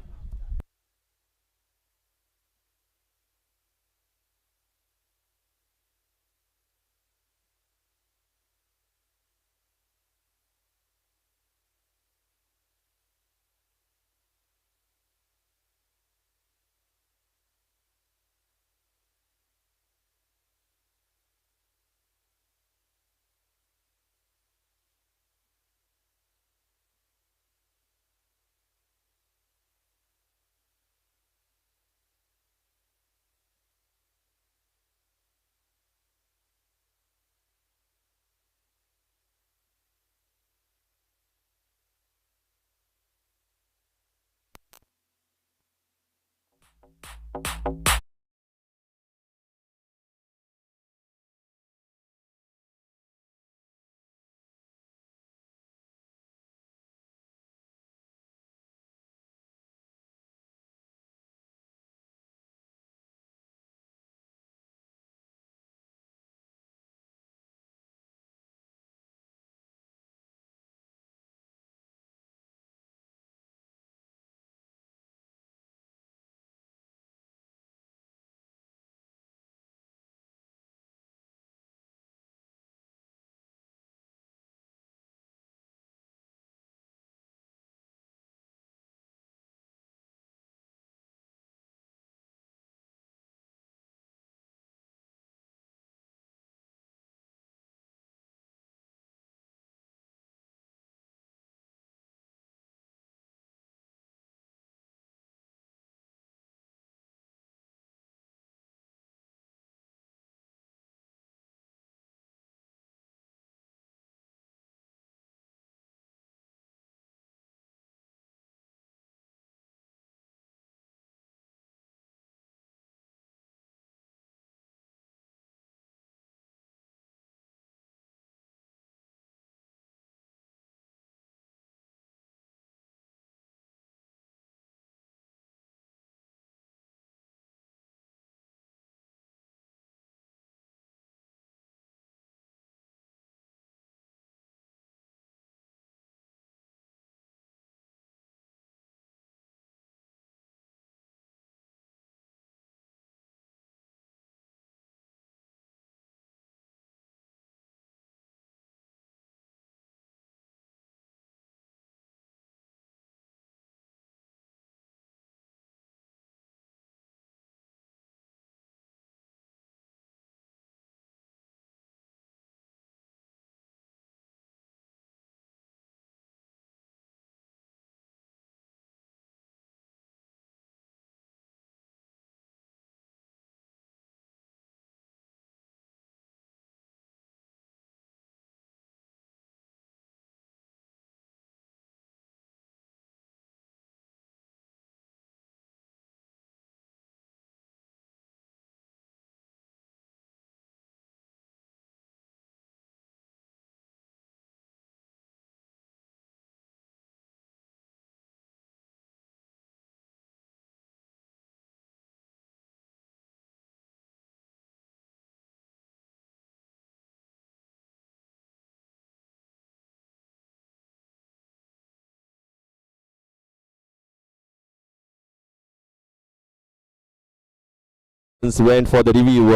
Went for the review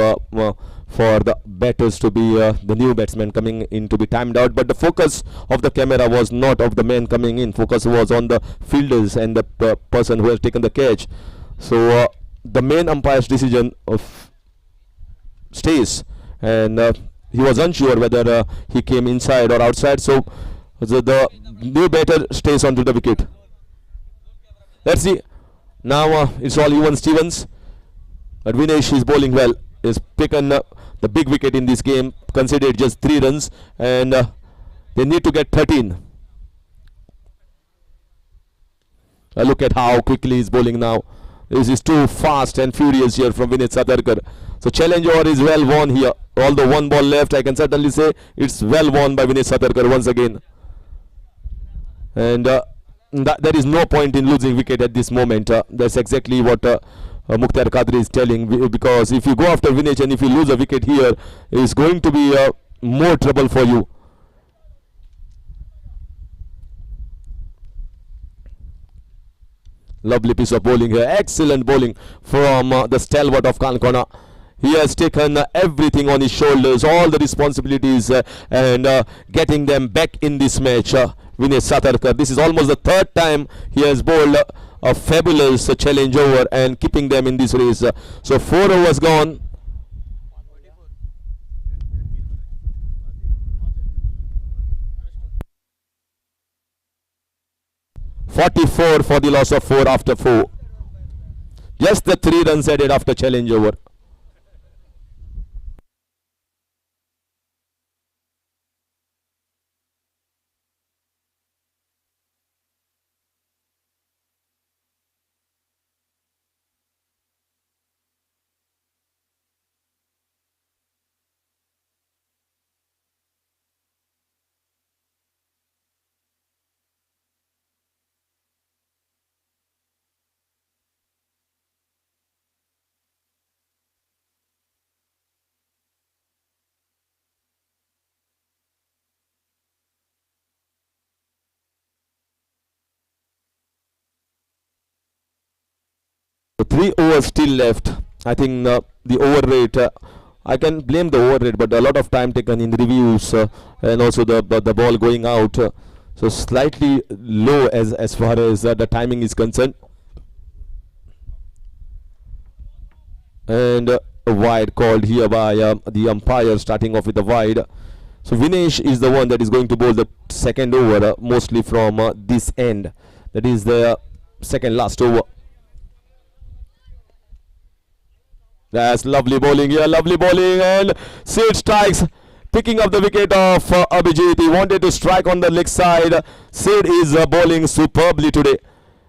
for the batters to be the new batsman coming in to be timed out, but the focus of the camera was not of the man coming in. Focus was on the fielders and the person who has taken the catch. So the main umpire's decision of stays, and he was unsure whether he came inside or outside. So the new batter stays onto the wicket. Let's see. Now it's all even Stevens. But Vinesh is bowling well. He's taken the big wicket in this game, conceded just 3 runs, and they need to get 13. Look at how quickly he's bowling now. This is too fast and furious here from Vinesh Satarkar. So challenge over is well won here. Although 1 ball left, I can certainly say it's well won by Vinesh Satarkar once again. And there is no point in losing wicket at this moment. That's exactly what Mukhtar Qadri is telling, because if you go after Vinesh and if you lose a wicket here, it's going to be more trouble for you. Lovely piece of bowling here. Excellent bowling from the stalwart of Kankona. He has taken everything on his shoulders, all the responsibilities, and getting them back in this match. Vinesh Satarkar. This is almost the 3rd time he has bowled a fabulous challenge over and keeping them in this race. So 4 overs gone. (44) for the loss of 4 after 4. Just the 3 runs added after challenge over. So 3 overs still left. I think the over rate. I can blame the over rate, but a lot of time taken in reviews and also the ball going out. So slightly low as far as the timing is concerned. And a wide called here by the umpire, starting off with the wide. So Vinesh is the one that is going to bowl the second over, mostly from this end. That is the second last over. That's lovely bowling here, lovely bowling, and Sid strikes, picking up the wicket of Abhijit. He wanted to strike on the leg side. Sid is bowling superbly today.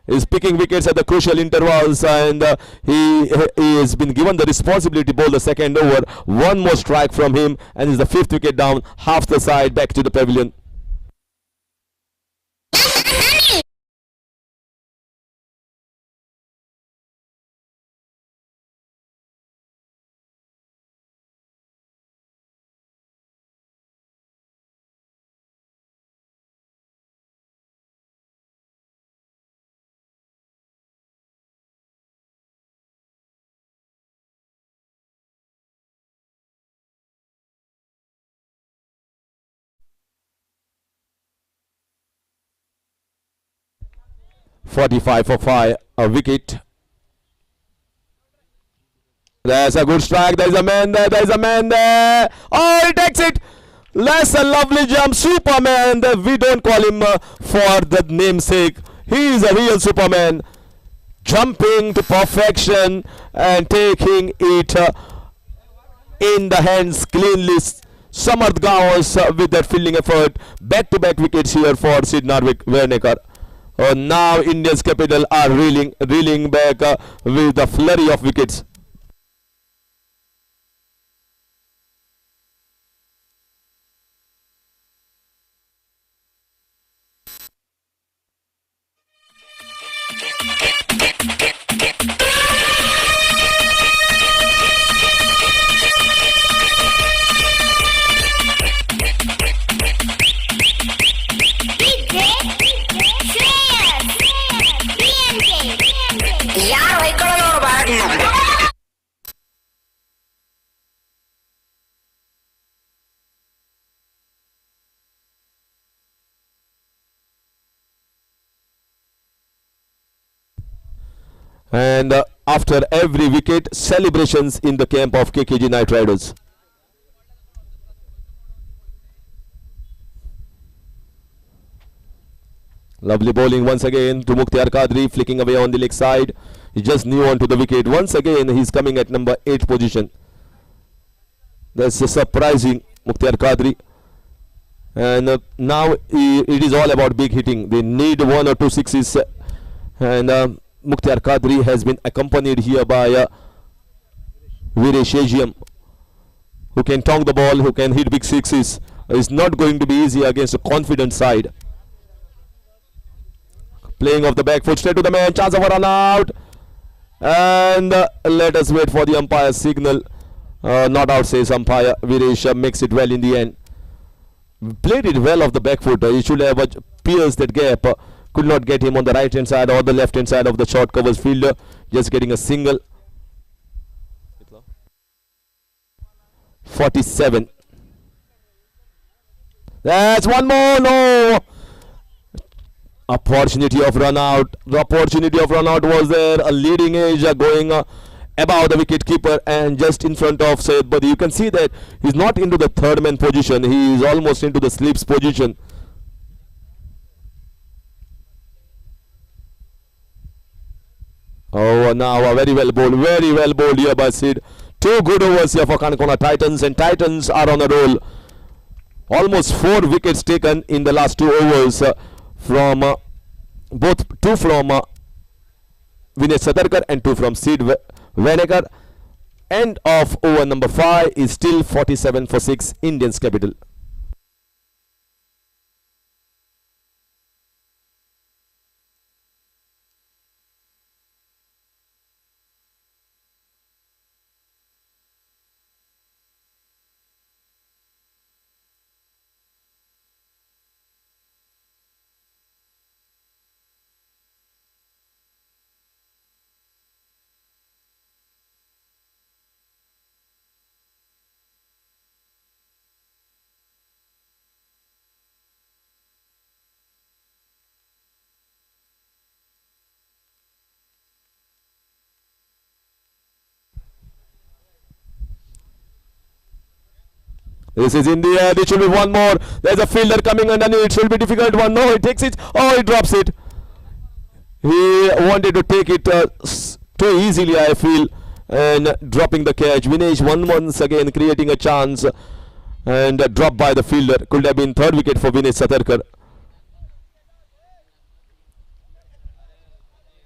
He's picking wickets at the crucial intervals, and he has been given the responsibility to bowl the second over. One more strike from him, and is the 5th wicket down, half the side back to the pavilion. .45 for 5, a wicket. There's a good strike. There's a man there. There's a man there. Oh, he takes it. That's a lovely jump. Superman. We don't call him for the namesake. He is a real Superman. Jumping to perfection and taking it in the hands cleanly. Samarth Gawas with that fielding effort. Back-to-back wickets here for Sid Wanekar. Now India's capital are reeling back with a flurry of wickets. And after every wicket, celebrations in the camp of KKG Knight Riders. Lovely bowling once again to Mukhtar Qadri, flicking away on the leg side. He just knew onto the wicket. Once again, he's coming at number 8 position. That's a surprising Mukhtar Qadri. And now it is all about big hitting. They need 1 or 2 sixes. And Mukhtar Qadri has been accompanied here by Viresh Ajiam, who can tongue the ball, who can hit big sixes. It's not going to be easy against a confident side. Playing off the back foot, straight to the man, chance of a run out. And let us wait for the umpire's signal. Not out, says umpire. Viresh makes it well in the end. Played it well off the back foot. He should have pierced that gap. Could not get him on the right hand side or the left hand side of the short covers fielder. Just getting a single. 47. That's one more. No. Opportunity of run out. The opportunity of run out was there. A leading edge going above the wicket keeper and just in front of Syed Badi. You can see that he's not into the third man position. He is almost into the slips position. Oh, now a very well bowled here by Sid. 2 good overs here for Kanakona Titans, and Titans are on a roll. Almost 4 wickets taken in the last 2 overs from both 2 from Vinesh Sadarkar and 2 from Sid Wanekar. End of over number 5 is still 47 for 6, Indians capital. This is India. There should be one more. There's a fielder coming underneath. It should be difficult one. No, he takes it. Oh, he drops it. He wanted to take it too easily, I feel, and dropping the catch. Vinesh once again creating a chance and dropped by the fielder. Could have been third wicket for Vinesh Satarkar.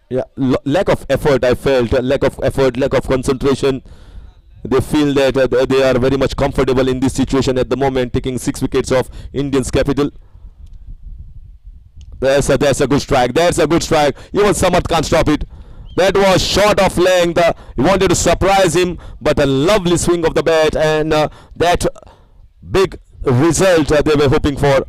Yeah, lack of effort. I felt lack of effort, lack of concentration. They feel that they are very much comfortable in this situation at the moment, taking 6 wickets of Indian's capital. That's a good strike. That's a good strike. Even Samarth can't stop it. That was short of length. He wanted to surprise him, but a lovely swing of the bat, and that big result they were hoping for.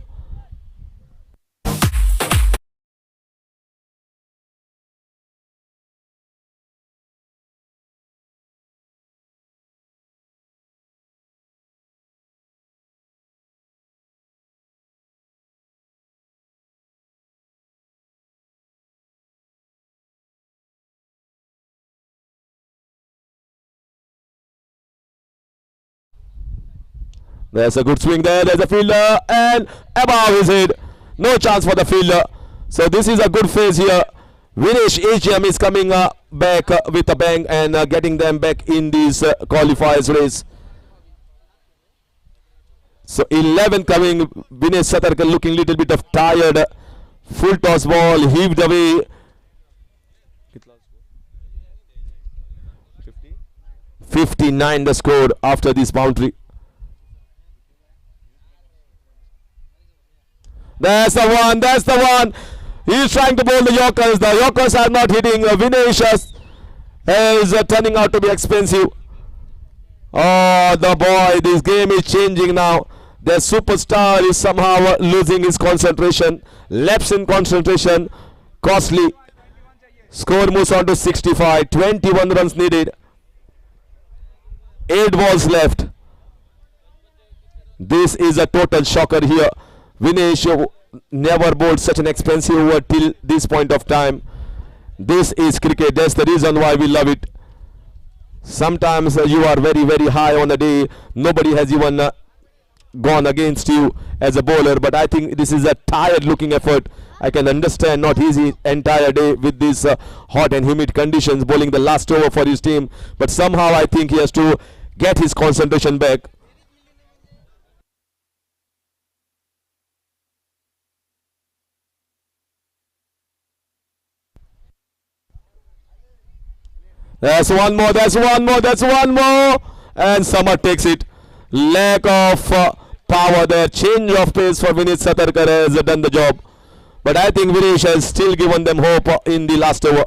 There's a good swing there. There's a fielder, and above his head. No chance for the fielder. So this is a good phase here. Vinesh HM is coming back with a bang and getting them back in this qualifiers race. So 11 coming. Vinesh Satarkar looking little bit of tired. Full toss ball heaved away. 59 the score after this boundary. That's the one. That's the one. He's trying to bowl the Yorkers. The Yorkers are not hitting. Vinesh is turning out to be expensive. Oh, the boy. This game is changing now. The superstar is somehow losing his concentration. Lapse in concentration. Costly. Score moves on to 65. 21 runs needed. 8 balls left. This is a total shocker here. Vinesh never bowled such an expensive over till this point of time. This is cricket. That's the reason why we love it. Sometimes you are very, very high on a day. Nobody has even gone against you as a bowler. But I think this is a tired looking effort. I can understand not easy entire day with these hot and humid conditions, bowling the last over for his team. But somehow I think he has to get his concentration back. That's one more, that's one more, that's one more. And Samar takes it. Lack of power there. Change of pace for Vinesh Satarkar has done the job. But I think Vinesh has still given them hope in the last over.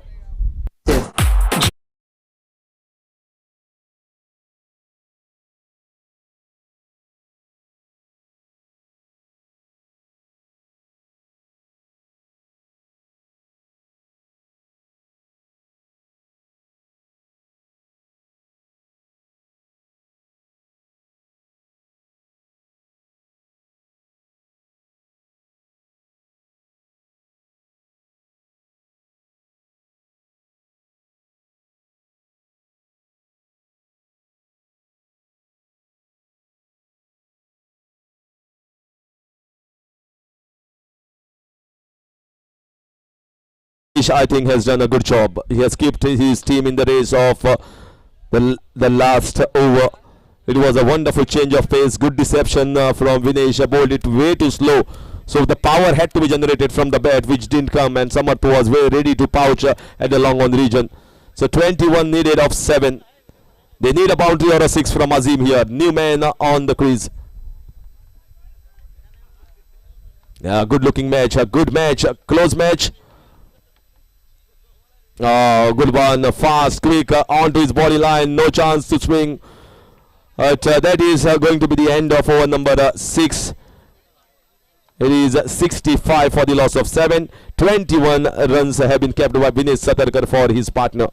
I think has done a good job. He has kept his team in the race of the last over. It was a wonderful change of pace. Good deception from Vinesh. Bowled it way too slow. So the power had to be generated from the bat, which didn't come, and Samarth was very ready to pouch at the long on region. So 21 needed of 7. They need a boundary or a 6 from Azim here. New man on the crease. Yeah, good looking match. A good match. A close match. Oh, good one. Fast, quick, onto his body line. No chance to swing. But that is going to be the end of over number 6. It is 65 for the loss of 7. 21 runs have been kept by Vinesh Satarkar for his partner.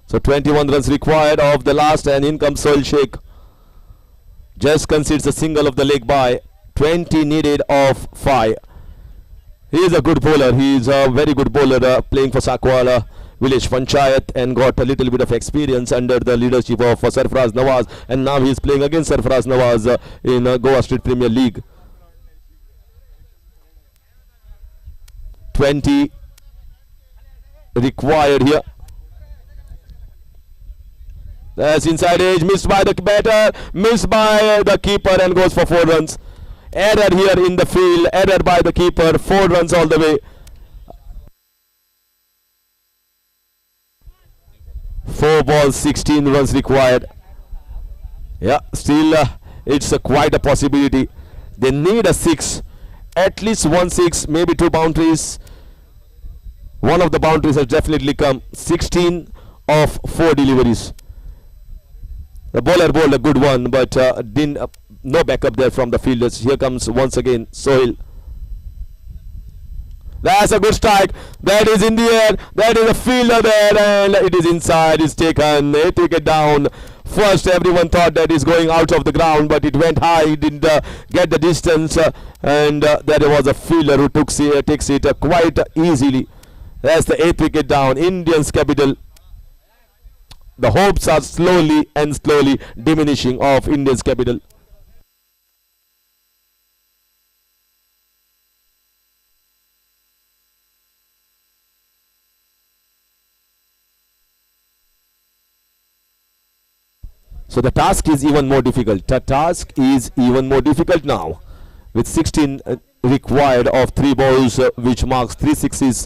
So 21 runs required of the last, and in comes Sohail Sheikh. Just concedes a single of the leg by 20 needed of 5. He is a good bowler. He is a very good bowler, playing for Sakwala Village Panchayat, and got a little bit of experience under the leadership of Sarfaraz Nawaz, and now he is playing against Sarfaraz Nawaz in Goa State Premier League. 20 required here. That's inside edge, missed by the batter, missed by the keeper, and goes for 4 runs. Error here in the field, error by the keeper, 4 runs all the way. 4 balls, 16 runs required. Yeah, still it's quite a possibility. They need a 6, at least 1 6, maybe 2 boundaries. One of the boundaries has definitely come. 16 of 4 deliveries. The bowler bowled a good one, but didn't no backup there from the fielders. Here comes once again Sohail. That's a good strike. That is in the air. That is a fielder there, and it is inside. It's taken. They take it down. First, everyone thought that is going out of the ground, but it went high. It didn't get the distance, and there was a fielder who takes it quite easily. That's the 8th wicket down. Indians' capital. The hopes are slowly and slowly diminishing of Indians' capital. So the task is even more difficult. The task is even more difficult now, with 16 required of 3 balls, which marks 3 sixes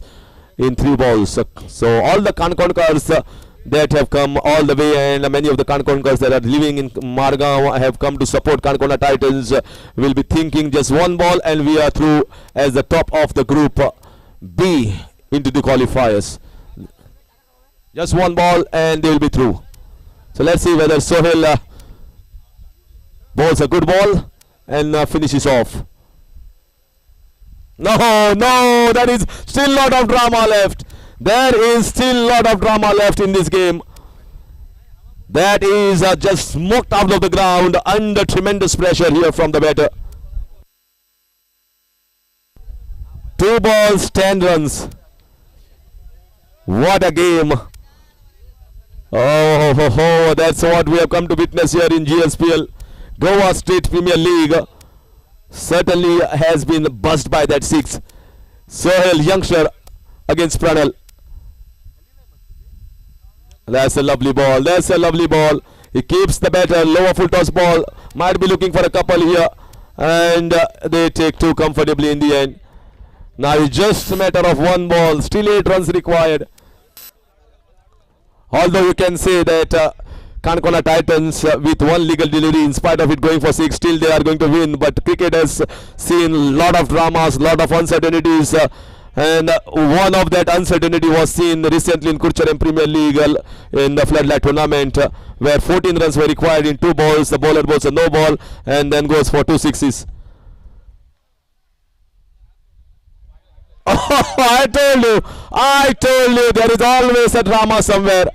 in 3 balls. So all the Kankonkars that have come all the way, and many of the Kankonkars that are living in Margao have come to support Kankona Titans, will be thinking just 1 ball and we are through as the top of the group B into the qualifiers. Just 1 ball and they will be through. So let's see whether Sohail bowls a good ball and finishes off. No, there is still a lot of drama left. There is still a lot of drama left in this game. That is just smoked out of the ground under tremendous pressure here from the batter. 2 balls, 10 runs. What a game. Oh, that's what we have come to witness here in GSPL. Goa State Premier League certainly has been buzzed by that 6. Sohail, youngster, against Pranal. That's a lovely ball. That's a lovely ball. He keeps the batter. Lower full toss ball. Might be looking for a couple here. And they take 2 comfortably in the end. Now it's just a matter of 1 ball. Still 8 runs required. Although you can say that Kankona Titans with 1 legal delivery, in spite of it going for 6, still they are going to win. But cricket has seen a lot of dramas, lot of uncertainties. And one of that uncertainty was seen recently in Kurcharam Premier League in the floodlight tournament, where 14 runs were required in 2 balls. The bowler bowls a no ball and then goes for 2 sixes. Oh, I told you, there is always a drama somewhere.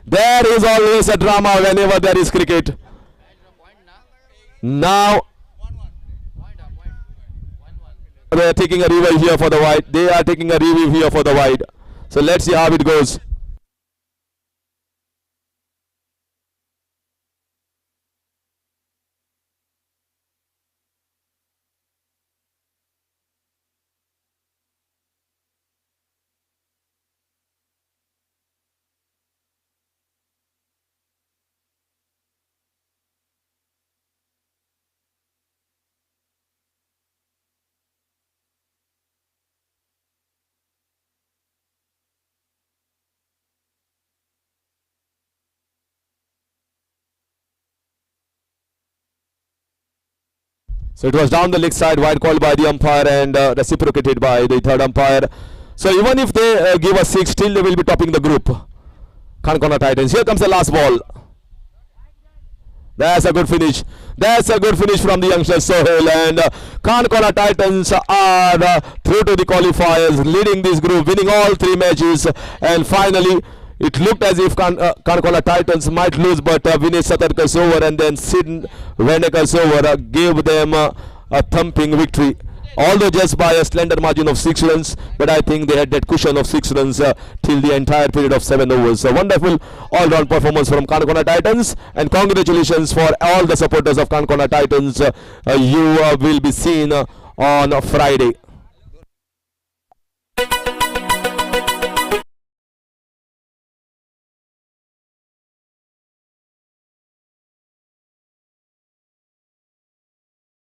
There is always a drama whenever there is cricket. Now they are taking a review here for the wide. They are taking a review here for the wide. So let's see how it goes. So it was down the leg side, wide called by the umpire and reciprocated by the 3rd umpire. So even if they give a 6, still they will be topping the group. Kankona Titans. Here comes the last ball. That's a good finish. That's a good finish from the youngster Sohail, and Kankona Titans are through to the qualifiers, leading this group, winning all 3 matches, and finally It looked as if Kankola Titans might lose, but Vinay Satarkar's over and then Sid Venekar's over gave them a thumping victory. Although just by a slender margin of 6 runs, but I think they had that cushion of 6 runs till the entire period of 7 overs. A wonderful all-round performance from Kankola Titans, and congratulations for all the supporters of Kankola Titans. You will be seen on Friday.